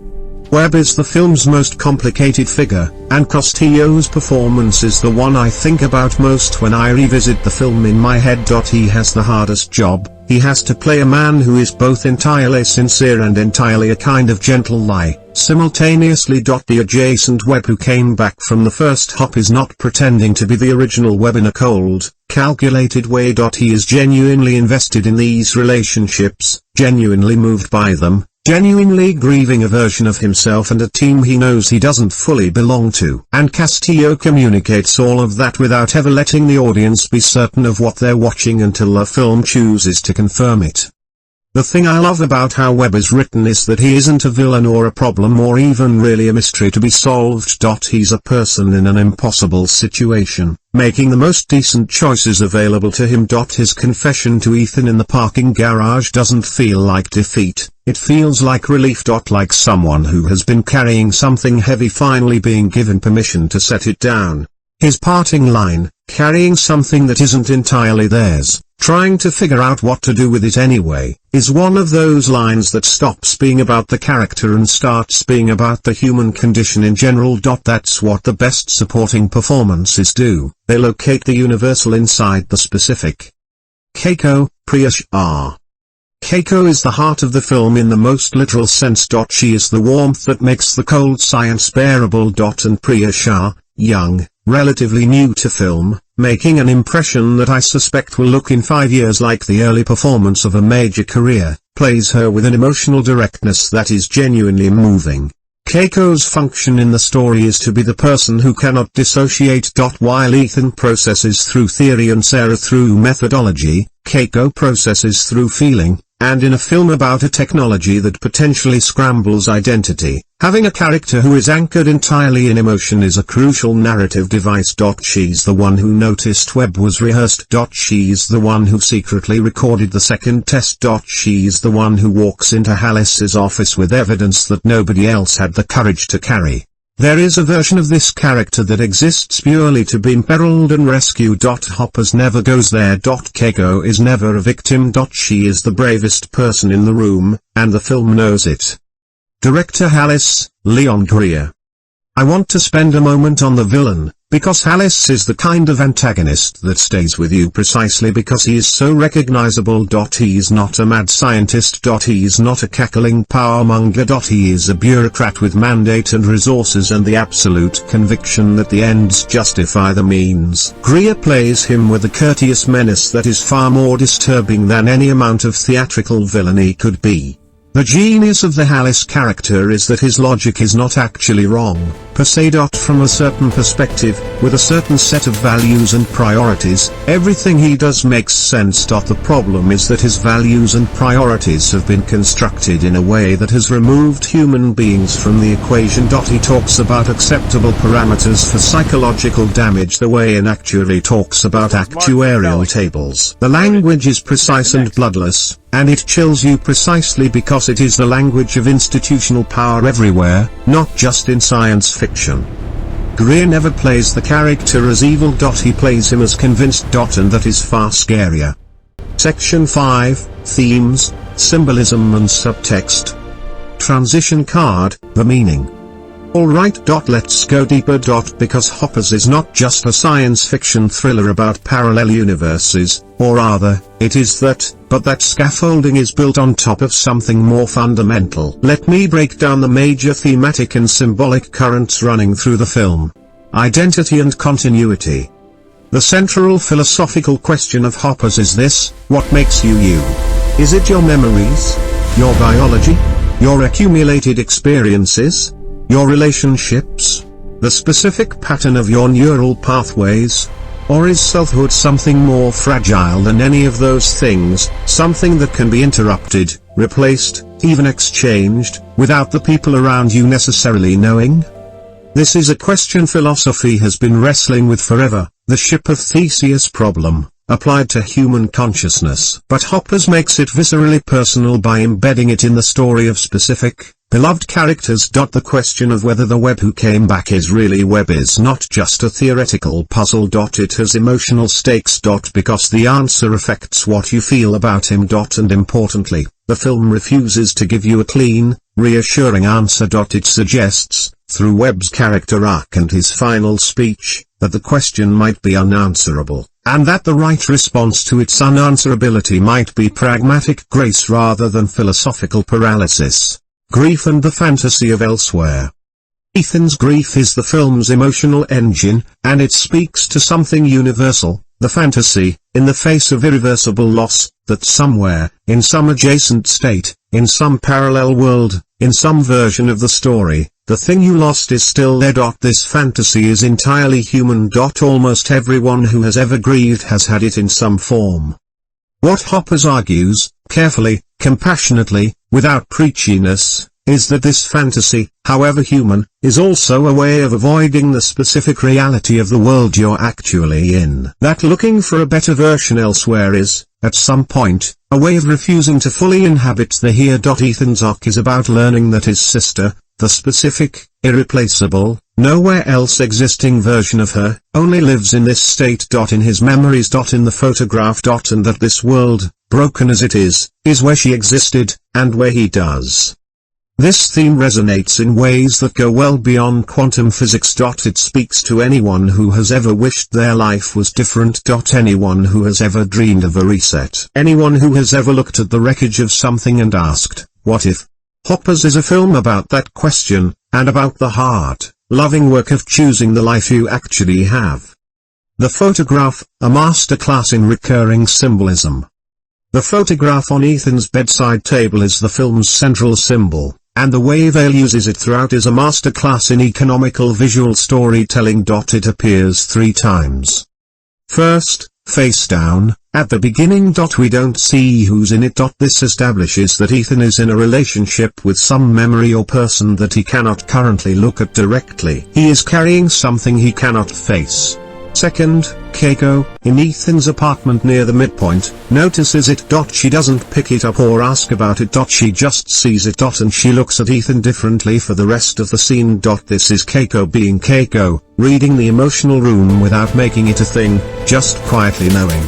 Webb is the film's most complicated figure, and Castillo's performance is the one I think about most when I revisit the film in my head. He has the hardest job. He has to play a man who is both entirely sincere and entirely a kind of gentle lie, simultaneously. The adjacent Webb who came back from the first hop is not pretending to be the original Webb in a cold, calculated way. He is genuinely invested in these relationships, genuinely moved by them, genuinely grieving a version of himself and a team he knows he doesn't fully belong to. And Castillo communicates all of that without ever letting the audience be certain of what they're watching until the film chooses to confirm it. The thing I love about how Webb is written is that he isn't a villain or a problem or even really a mystery to be solved. He's a person in an impossible situation, making the most decent choices available to him. His confession to Ethan in the parking garage doesn't feel like defeat, it feels like relief. Like someone who has been carrying something heavy finally being given permission to set it down. His parting line, carrying something that isn't entirely theirs, trying to figure out what to do with it anyway, is one of those lines that stops being about the character and starts being about the human condition in general. That's what the best supporting performances do, they locate the universal inside the specific. Keiko, Priya. Keiko is the heart of the film in the most literal sense. She is the warmth that makes the cold science bearable. And Priya, young, relatively new to film, making an impression that I suspect will look in 5 years like the early performance of a major career, plays her with an emotional directness that is genuinely moving. Keiko's function in the story is to be the person who cannot dissociate. While Ethan processes through theory and Sarah through methodology, Keiko processes through feeling. And in a film about a technology that potentially scrambles identity, having a character who is anchored entirely in emotion is a crucial narrative device. She's the one who noticed Webb was rehearsed. She's the one who secretly recorded the second test. She's the one who walks into Alice's office with evidence that nobody else had the courage to carry. There is a version of this character that exists purely to be imperiled and rescued. Hoppers never goes there. Keiko is never a victim. She is the bravest person in the room, and the film knows it. Director Alice, Leon Greer. I want to spend a moment on the villain, because Alice is the kind of antagonist that stays with you precisely because he is so recognizable. He's not a mad scientist. He's not a cackling powermonger. He is a bureaucrat with mandate and resources and the absolute conviction that the ends justify the means. Greer plays him with a courteous menace that is far more disturbing than any amount of theatrical villainy could be. The genius of the Alice character is that his logic is not actually wrong, per se. From a certain perspective, with a certain set of values and priorities, everything he does makes sense. The problem is that his values and priorities have been constructed in a way that has removed human beings from the equation. He talks about acceptable parameters for psychological damage the way an actuary talks about actuarial tables. The language is precise and bloodless, and it chills you precisely because it is the language of institutional power everywhere, not just in science fiction. Greer never plays the character as evil. He plays him as convinced. And that is far scarier. Section 5, Themes, Symbolism and Subtext. Transition card, the meaning. Alright. Let's go deeper. Because Hoppers is not just a science fiction thriller about parallel universes, or rather, it is that, but that scaffolding is built on top of something more fundamental. Let me break down the major thematic and symbolic currents running through the film. Identity and continuity. The central philosophical question of Hoppers is this: what makes you you? Is it your memories? Your biology? Your accumulated experiences? Your relationships? The specific pattern of your neural pathways? Or is selfhood something more fragile than any of those things, something that can be interrupted, replaced, even exchanged, without the people around you necessarily knowing? This is a question philosophy has been wrestling with forever, the ship of Theseus problem, applied to human consciousness. But Hoppers makes it viscerally personal by embedding it in the story of specific, beloved characters. The question of whether the Webb who came back is really Webb is not just a theoretical puzzle. It has emotional stakes. Because the answer affects what you feel about him. And importantly, the film refuses to give you a clean, reassuring answer. It suggests, through Webb's character arc and his final speech, that the question might be unanswerable, and that the right response to its unanswerability might be pragmatic grace rather than philosophical paralysis. Grief and the fantasy of elsewhere. Ethan's grief is the film's emotional engine, and it speaks to something universal, the fantasy, in the face of irreversible loss, that somewhere, in some adjacent state, in some parallel world, in some version of the story, the thing you lost is still there. This fantasy is entirely human. Almost everyone who has ever grieved has had it in some form. What Hoppers argues, carefully, compassionately, without preachiness, is that this fantasy, however human, is also a way of avoiding the specific reality of the world you're actually in. That looking for a better version elsewhere is, at some point, a way of refusing to fully inhabit the here. Ethan's arc is about learning that his sister, the specific, irreplaceable, nowhere else existing version of her, only lives in this state. In his memories. In the photograph. And that this world, broken as it is where she existed, and where he does. This theme resonates in ways that go well beyond quantum physics. It speaks to anyone who has ever wished their life was different. Anyone who has ever dreamed of a reset. Anyone who has ever looked at the wreckage of something and asked, what if? Hoppers is a film about that question, and about the hard, loving work of choosing the life you actually have. The photograph, a masterclass in recurring symbolism. The photograph on Ethan's bedside table is the film's central symbol, and the way Vale uses it throughout is a masterclass in economical visual storytelling. It appears 3 times. First, face down, at the beginning. We don't see who's in it. This establishes that Ethan is in a relationship with some memory or person that he cannot currently look at directly. He is carrying something he cannot face. Second, Keiko, in Ethan's apartment near the midpoint, notices it. She doesn't pick it up or ask about it. She just sees it. And she looks at Ethan differently for the rest of the scene. This is Keiko being Keiko, reading the emotional room without making it a thing, just quietly knowing.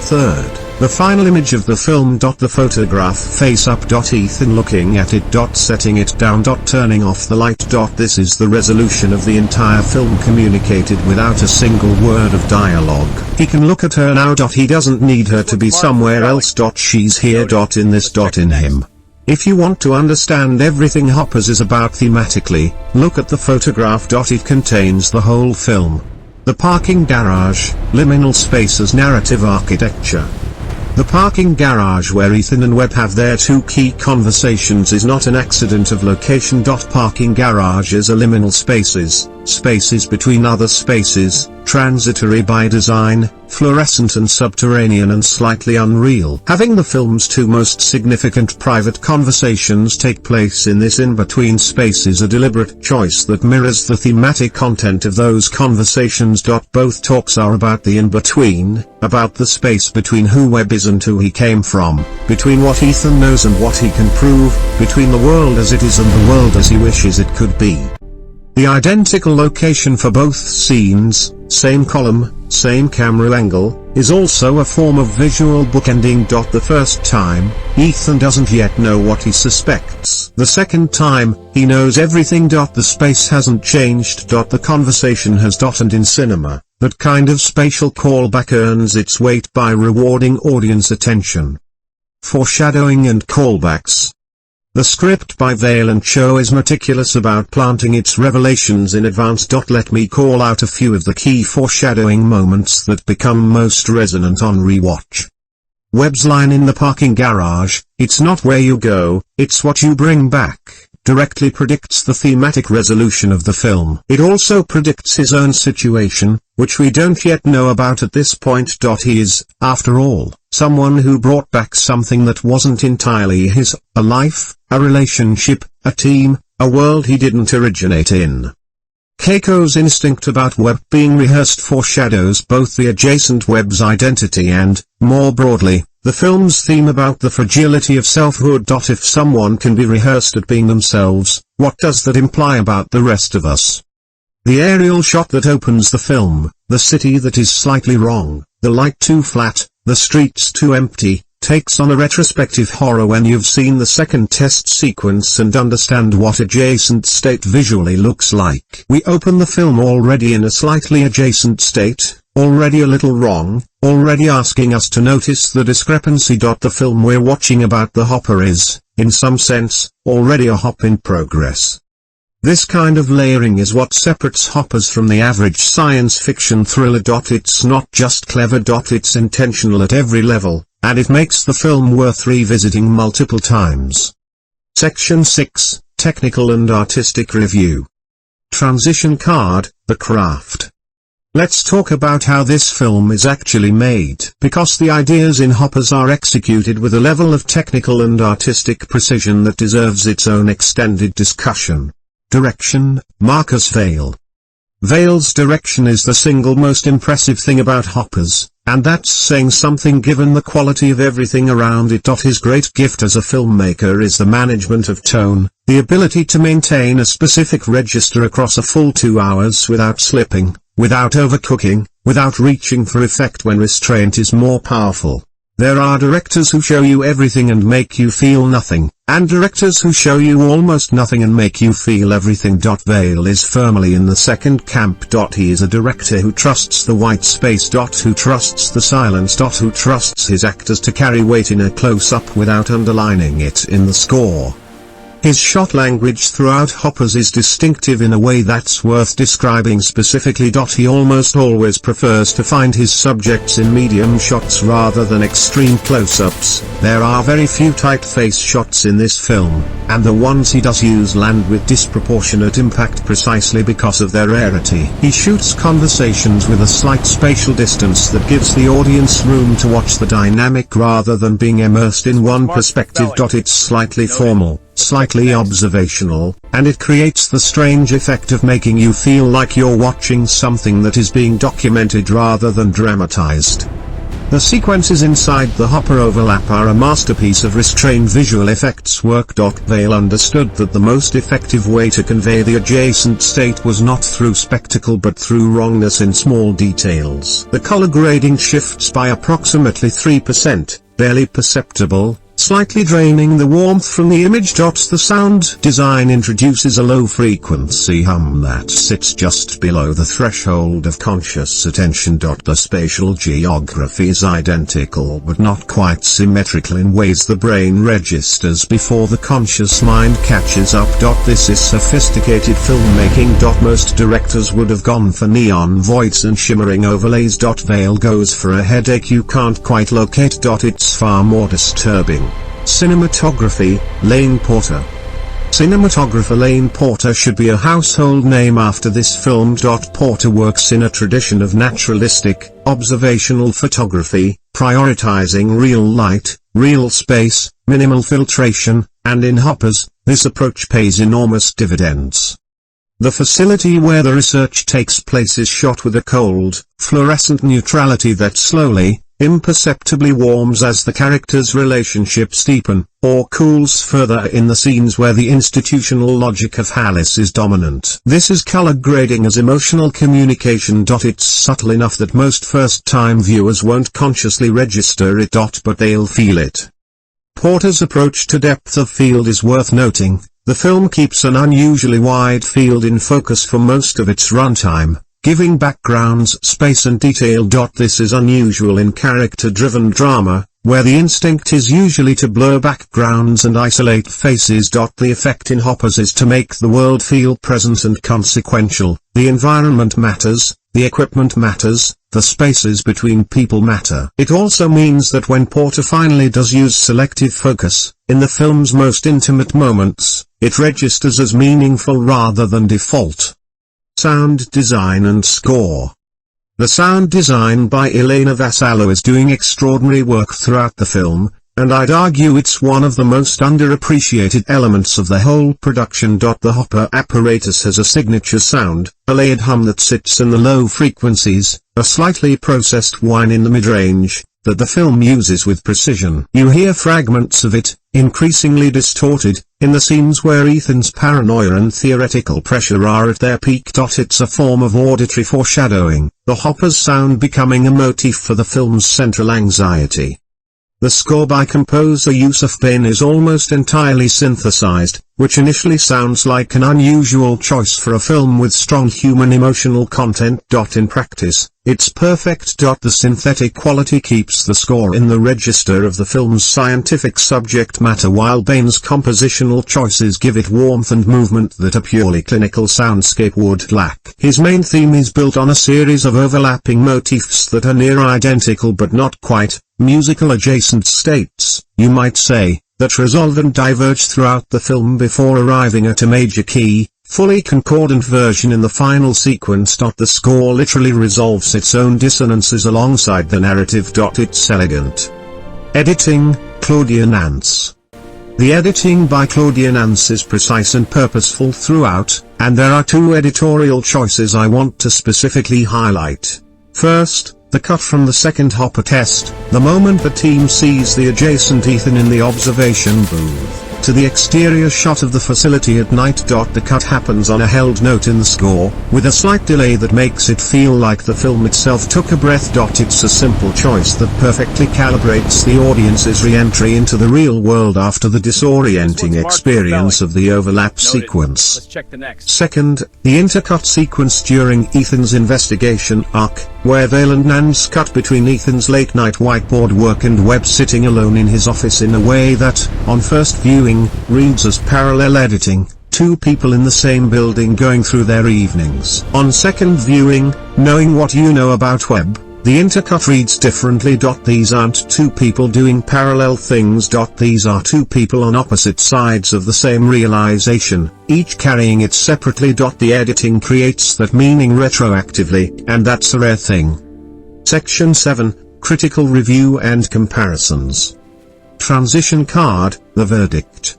Third, the final image of the film. The photograph face up. Ethan looking at it. Setting it down. Turning off the light. This is the resolution of the entire film communicated without a single word of dialogue. He can look at her now. He doesn't need her to be somewhere else. She's here. In this. In him. If you want to understand everything Hoppers is about thematically, look at the photograph. It contains the whole film. The parking garage, liminal spaces, narrative architecture. The parking garage where Ethan and Webb have their 2 key conversations is not an accident of location. Parking garages are liminal spaces, spaces between other spaces, transitory by design, fluorescent and subterranean and slightly unreal. Having the film's 2 most significant private conversations take place in this in-between space is a deliberate choice that mirrors the thematic content of those conversations. Both talks are about the in-between, about the space between who Webb is and who he came from, between what Ethan knows and what he can prove, between the world as it is and the world as he wishes it could be. The identical location for both scenes, same column, same camera angle, is also a form of visual bookending. The first time, Ethan doesn't yet know what he suspects. The second time, he knows everything. The space hasn't changed. The conversation has. And in cinema, that kind of spatial callback earns its weight by rewarding audience attention. Foreshadowing and callbacks. The script by Vale and Cho is meticulous about planting its revelations in advance. Let me call out a few of the key foreshadowing moments that become most resonant on rewatch. Webb's line in the parking garage, "It's not where you go, it's what you bring back," directly predicts the thematic resolution of the film. It also predicts his own situation, which we don't yet know about at this point. He is, after all, someone who brought back something that wasn't entirely his, a life, a relationship, a team, a world he didn't originate in. Keiko's instinct about web being rehearsed foreshadows both the adjacent web's identity and, more broadly, the film's theme about the fragility of selfhood. If someone can be rehearsed at being themselves, what does that imply about the rest of us? The aerial shot that opens the film, the city that is slightly wrong, the light too flat, the streets too empty, takes on a retrospective horror when you've seen the second test sequence and understand what adjacent state visually looks like. We open the film already in a slightly adjacent state, already a little wrong, already asking us to notice the discrepancy. The film we're watching about the hopper is, in some sense, already a hop in progress. This kind of layering is what separates hoppers from the average science fiction thriller. It's not just clever. It's intentional at every level, and it makes the film worth revisiting multiple times. Section 6, Technical and Artistic Review. Transition card, The Craft. Let's talk about how this film is actually made, because the ideas in Hoppers are executed with a level of technical and artistic precision that deserves its own extended discussion. Direction, Marcus Vail. Vail's direction is the single most impressive thing about Hoppers, and that's saying something given the quality of everything around it. His great gift as a filmmaker is the management of tone, the ability to maintain a specific register across a full 2 hours without slipping, without overcooking, without reaching for effect when restraint is more powerful. There are directors who show you everything and make you feel nothing, and directors who show you almost nothing and make you feel everything. Vail is firmly in the second camp. He is a director who trusts the white space. Who trusts the silence. Who trusts his actors to carry weight in a close-up without underlining it in the score. His shot language throughout Hoppers is distinctive in a way that's worth describing specifically. He almost always prefers to find his subjects in medium shots rather than extreme close-ups. There are very few tight face shots in this film, and the ones he does use land with disproportionate impact precisely because of their rarity. He shoots conversations with a slight spatial distance that gives the audience room to watch the dynamic rather than being immersed in one perspective. It's slightly formal, slightly observational, and it creates the strange effect of making you feel like you're watching something that is being documented rather than dramatized. The sequences inside the Hopper overlap are a masterpiece of restrained visual effects work. Vail understood that the most effective way to convey the adjacent state was not through spectacle but through wrongness in small details. The color grading shifts by approximately 3%, barely perceptible, slightly draining the warmth from the image. The sound design introduces a low-frequency hum that sits just below the threshold of conscious attention. The spatial geography is identical but not quite symmetrical in ways the brain registers before the conscious mind catches up. This is sophisticated filmmaking. Most directors would have gone for neon voids and shimmering overlays. Vail goes for a headache you can't quite locate. It's far more disturbing. Cinematography, Lane Porter. Cinematographer Lane Porter should be a household name after this film. Porter works in a tradition of naturalistic, observational photography, prioritizing real light, real space, minimal filtration, and in Hoppers, this approach pays enormous dividends. The facility where the research takes place is shot with a cold, fluorescent neutrality that slowly, imperceptibly warms as the characters' relationships deepen, or cools further in the scenes where the institutional logic of Alice is dominant. This is color grading as emotional communication. It's subtle enough that most first-time viewers won't consciously register it. But they'll feel it. Porter's approach to depth of field is worth noting. The film keeps an unusually wide field in focus for most of its runtime, giving backgrounds space and detail. This is unusual in character-driven drama, where the instinct is usually to blur backgrounds and isolate faces. The effect in Hoppers is to make the world feel present and consequential. The environment matters, the equipment matters, the spaces between people matter. It also means that when Porter finally does use selective focus, in the film's most intimate moments, it registers as meaningful rather than default. Sound design and score. The sound design by Elena Vassallo is doing extraordinary work throughout the film, and I'd argue it's one of the most underappreciated elements of the whole production. The Hopper apparatus has a signature sound, a layered hum that sits in the low frequencies, a slightly processed whine in the mid-range, that the film uses with precision. You hear fragments of it, increasingly distorted, in the scenes where Ethan's paranoia and theoretical pressure are at their peak. It's a form of auditory foreshadowing, the Hopper's sound becoming a motif for the film's central anxiety. The score by composer Yusuf Bain is almost entirely synthesized, which initially sounds like an unusual choice for a film with strong human emotional content. In practice, it's perfect. The synthetic quality keeps the score in the register of the film's scientific subject matter, while Bain's compositional choices give it warmth and movement that a purely clinical soundscape would lack. His main theme is built on a series of overlapping motifs that are near identical but not quite, musical adjacent states, you might say, that resolve and diverge throughout the film before arriving at a major key, fully concordant version in the final sequence. The score literally resolves its own dissonances alongside the narrative. It's elegant. Editing, Claudia Nance. The editing by Claudia Nance is precise and purposeful throughout, and there are two editorial choices I want to specifically highlight. First, the cut from the second Hopper test, the moment the team sees the adjacent Ethan in the observation booth, to the exterior shot of the facility at night. The cut happens on a held note in the score, with a slight delay that makes it feel like the film itself took a breath. It's a simple choice that perfectly calibrates the audience's re-entry into the real world after the disorienting experience of the overlap sequence. Let's check the next. Second, the intercut sequence during Ethan's investigation arc, where Vale and Nance cut between Ethan's late-night whiteboard work and Webb sitting alone in his office in a way that, on first viewing, reads as parallel editing, two people in the same building going through their evenings. On second viewing, knowing what you know about Webb, the intercut reads differently. These aren't two people doing parallel things. These are two people on opposite sides of the same realization, each carrying it separately. The editing creates that meaning retroactively, and that's a rare thing. Section 7, Critical Review and Comparisons. Transition card, the verdict.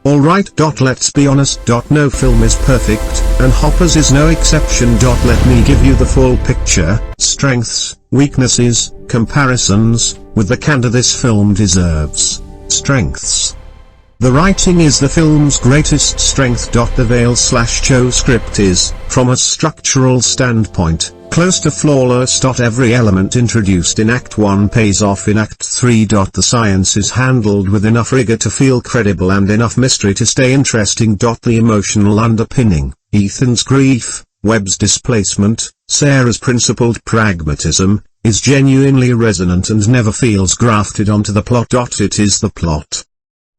Alright. Let's be honest. No film is perfect, and Hopper's is no exception. Let me give you the full picture, strengths, weaknesses, comparisons, with the candor this film deserves. Strengths. The writing is the film's greatest strength. The Vale/Cho script is, from a structural standpoint, close to flawless. Every element introduced in Act 1 pays off in Act 3. The science is handled with enough rigor to feel credible and enough mystery to stay interesting. The emotional underpinning, Ethan's grief, Webb's displacement, Sarah's principled pragmatism, is genuinely resonant and never feels grafted onto the plot. It is the plot.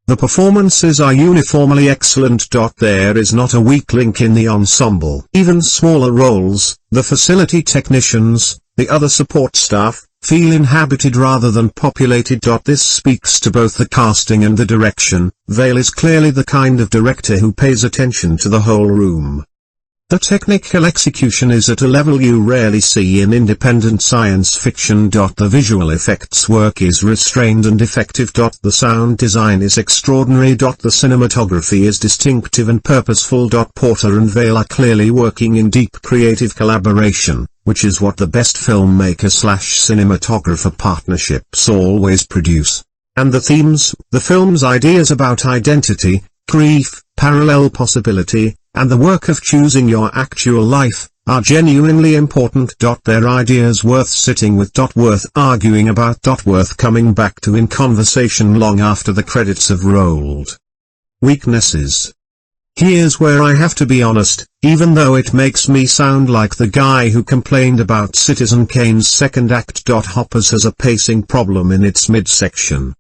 The performances are uniformly excellent. There is not a weak link in the ensemble. Even smaller roles, the facility technicians, the other support staff, feel inhabited rather than populated. This speaks to both the casting and the direction. Vale is clearly the kind of director who pays attention to the whole room. The technical execution is at a level you rarely see in independent science fiction. The visual effects work is restrained and effective. The sound design is extraordinary. The cinematography is distinctive and purposeful. Porter and Vale are clearly working in deep creative collaboration, which is what the best filmmaker/cinematographer partnerships always produce. And the themes, the film's ideas about identity, grief, parallel possibility, and the work of choosing your actual life, are genuinely important. They're ideas worth sitting with. Worth arguing about. Worth coming back to in conversation long after the credits have rolled. Weaknesses. Here's where I have to be honest, even though it makes me sound like the guy who complained about Citizen Kane's second act. Hopper's has a pacing problem in its midsection.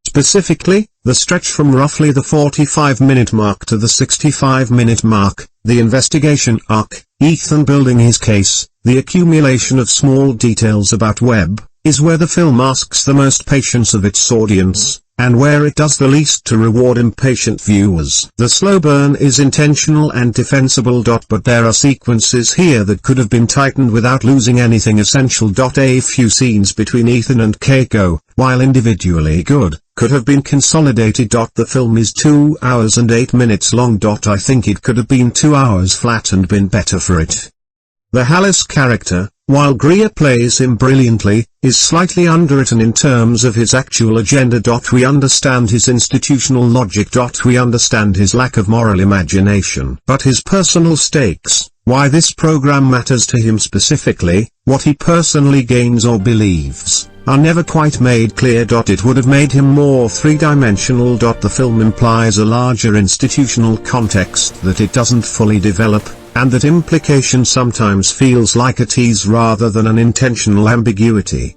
Specifically, the stretch from roughly the 45-minute mark to the 65-minute mark, the investigation arc, Ethan building his case, the accumulation of small details about Webb, is where the film asks the most patience of its audience, and where it does the least to reward impatient viewers. The slow burn is intentional and defensible. But there are sequences here that could have been tightened without losing anything essential. A few scenes between Ethan and Keiko, while individually good, could have been consolidated. The film is 2 hours and 8 minutes long. I think it could have been 2 hours flat and been better for it. The Hallis character, while Greer plays him brilliantly, is slightly underwritten in terms of his actual agenda. We understand his institutional logic. We understand his lack of moral imagination. But his personal stakes, why this program matters to him specifically, what he personally gains or believes, are never quite made clear. It would have made him more three-dimensional. The film implies a larger institutional context that it doesn't fully develop, and that implication sometimes feels like a tease rather than an intentional ambiguity.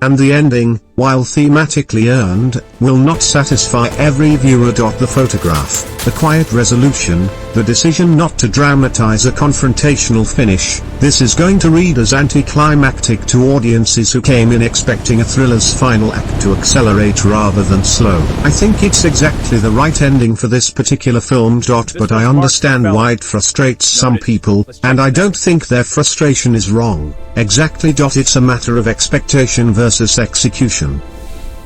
And the ending, while thematically earned, will not satisfy every viewer. The photograph, the quiet resolution, the decision not to dramatize a confrontational finish, this is going to read as anticlimactic to audiences who came in expecting a thriller's final act to accelerate rather than slow. I think it's exactly the right ending for this particular film. But I understand why it frustrates some people, and I don't think their frustration is wrong. Exactly. It's a matter of expectation versus execution.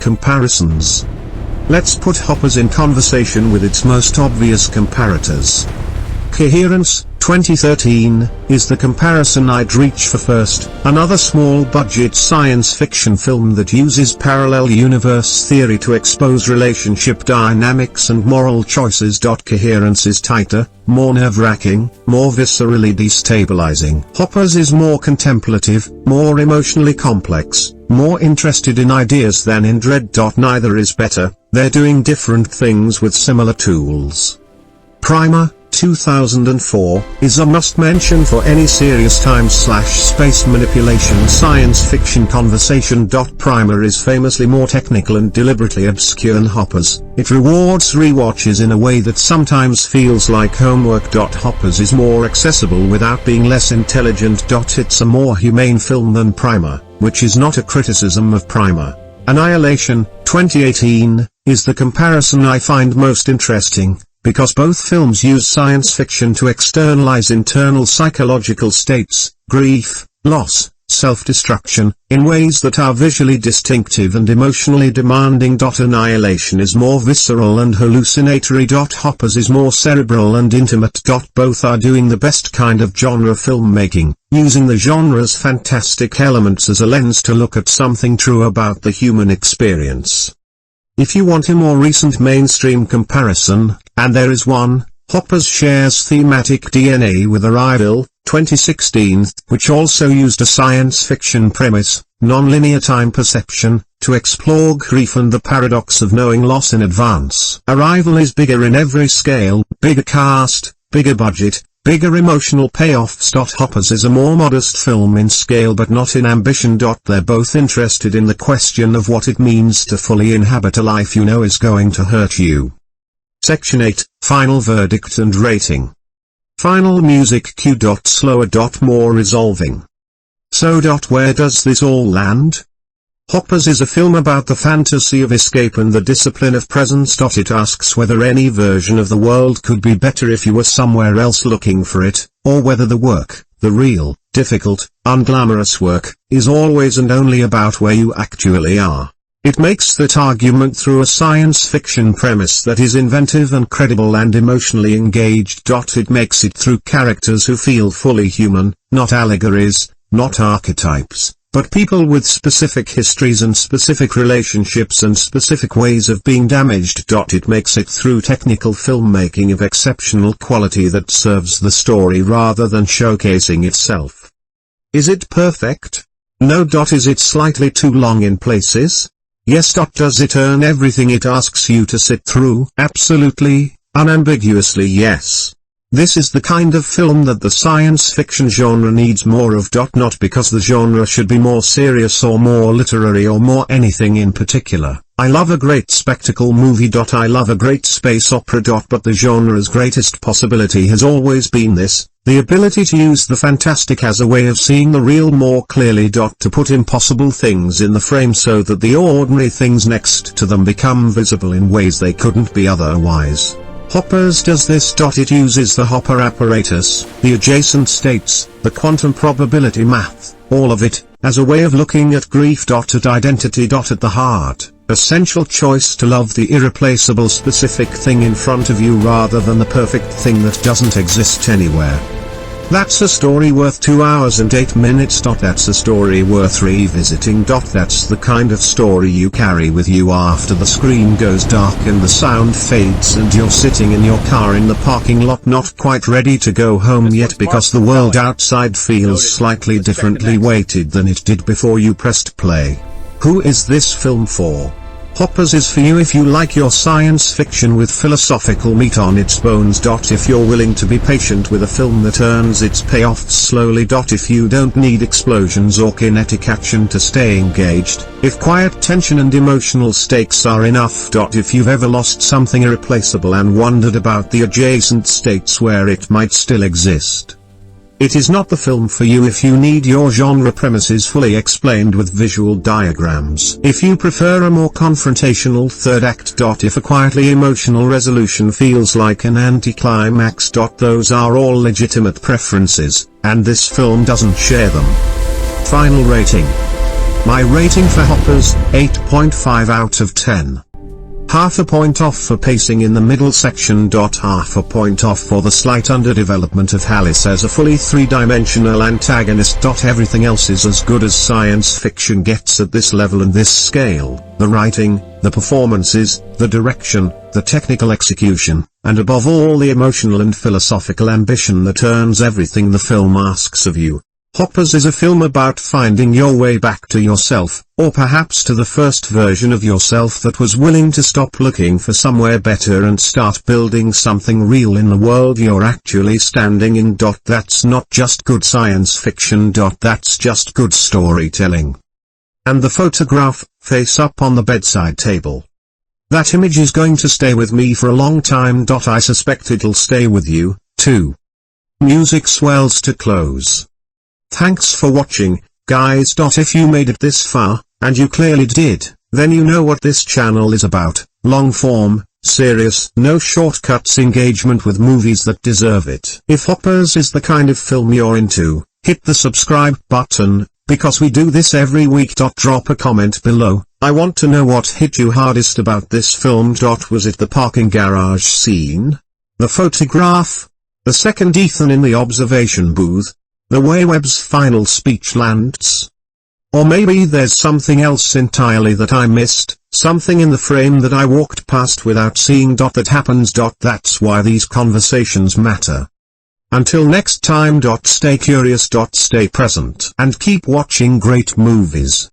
Comparisons. Let's put Hoppers in conversation with its most obvious comparators. Coherence, 2013, is the comparison I'd reach for first, another small-budget science fiction film that uses parallel universe theory to expose relationship dynamics and moral choices. Coherence is tighter, more nerve-wracking, more viscerally destabilizing. Hoppers is more contemplative, more emotionally complex, more interested in ideas than in dread. Neither is better, they're doing different things with similar tools. Primer, 2004, is a must-mention for any serious time/space manipulation science fiction conversation. Primer is famously more technical and deliberately obscure than Hoppers. It rewards rewatches in a way that sometimes feels like homework. Hoppers is more accessible without being less intelligent. It's a more humane film than Primer, which is not a criticism of Primer. Annihilation, 2018, is the comparison I find most interesting, because both films use science fiction to externalize internal psychological states, grief, loss, self-destruction, in ways that are visually distinctive and emotionally demanding. Annihilation is more visceral and hallucinatory. Hoppers is more cerebral and intimate. Both are doing the best kind of genre filmmaking, using the genre's fantastic elements as a lens to look at something true about the human experience. If you want a more recent mainstream comparison, and there is one, Hoppers shares thematic DNA with Arrival, 2016, which also used a science fiction premise, non-linear time perception, to explore grief and the paradox of knowing loss in advance. Arrival is bigger in every scale, bigger cast, bigger budget, bigger emotional payoffs. Hoppers is a more modest film in scale but not in ambition. They're both interested in the question of what it means to fully inhabit a life you know is going to hurt you. Section 8, Final Verdict and Rating. Final music cue. Slower. More resolving. So. Where does this all land? Hoppers is a film about the fantasy of escape and the discipline of presence. It asks whether any version of the world could be better if you were somewhere else looking for it, or whether the work, the real, difficult, unglamorous work, is always and only about where you actually are. It makes that argument through a science fiction premise that is inventive and credible and emotionally engaged. It makes it through characters who feel fully human, not allegories, not archetypes, but people with specific histories and specific relationships and specific ways of being damaged. It makes it through technical filmmaking of exceptional quality that serves the story rather than showcasing itself. Is it perfect? No. Is it slightly too long in places? Yes. Does it earn everything it asks you to sit through? Absolutely, unambiguously yes. This is the kind of film that the science fiction genre needs more of. Not because the genre should be more serious or more literary or more anything in particular. I love a great spectacle movie. I love a great space opera. But the genre's greatest possibility has always been this, The ability to use the fantastic as a way of seeing the real more clearly. To put impossible things in the frame so that the ordinary things next to them become visible in ways they couldn't be otherwise. Hoppers does this. It uses the Hopper apparatus, the adjacent states, the quantum probability math, all of it, as a way of looking at grief. At identity. At the heart, essential choice to love the irreplaceable specific thing in front of you rather than the perfect thing that doesn't exist anywhere. That's a story worth 2 hours and 8 minutes. That's a story worth revisiting. That's the kind of story you carry with you after the screen goes dark and the sound fades and you're sitting in your car in the parking lot not quite ready to go home yet because the world outside feels slightly differently weighted than it did before you pressed play. Who is this film for? Hoppers is for you if you like your science fiction with philosophical meat on its bones. If you're willing to be patient with a film that earns its payoffs slowly. If you don't need explosions or kinetic action to stay engaged, if quiet tension and emotional stakes are enough. If you've ever lost something irreplaceable and wondered about the adjacent states where it might still exist. It is not the film for you if you need your genre premises fully explained with visual diagrams. If you prefer a more confrontational third act. If a quietly emotional resolution feels like an anticlimax. Those are all legitimate preferences, and this film doesn't share them. Final rating. My rating for Hoppers, 8.5 out of 10. Half a point off for pacing in the middle section. Half a point off for the slight underdevelopment of Alice as a fully three-dimensional antagonist. Everything else is as good as science fiction gets at this level and this scale. The writing, the performances, the direction, the technical execution, and above all the emotional and philosophical ambition that earns everything the film asks of you. Hoppers is a film about finding your way back to yourself, or perhaps to the first version of yourself that was willing to stop looking for somewhere better and start building something real in the world you're actually standing in. That's not just good science fiction. That's just good storytelling. And the photograph, face up on the bedside table. That image is going to stay with me for a long time. I suspect it'll stay with you, too. Music swells to close. Thanks for watching, guys. If you made it this far, and you clearly did, then you know what this channel is about: long form, serious, no shortcuts engagement with movies that deserve it. If Hoppers is the kind of film you're into, hit the subscribe button, because we do this every week. Drop a comment below. I want to know what hit you hardest about this film. Was it the parking garage scene? The photograph? The second Ethan in the observation booth? The way Webb's final speech lands? Or maybe there's something else entirely that I missed, something in the frame that I walked past without seeing. That happens. That's why these conversations matter. Until next time. Stay curious. Stay present. And keep watching great movies.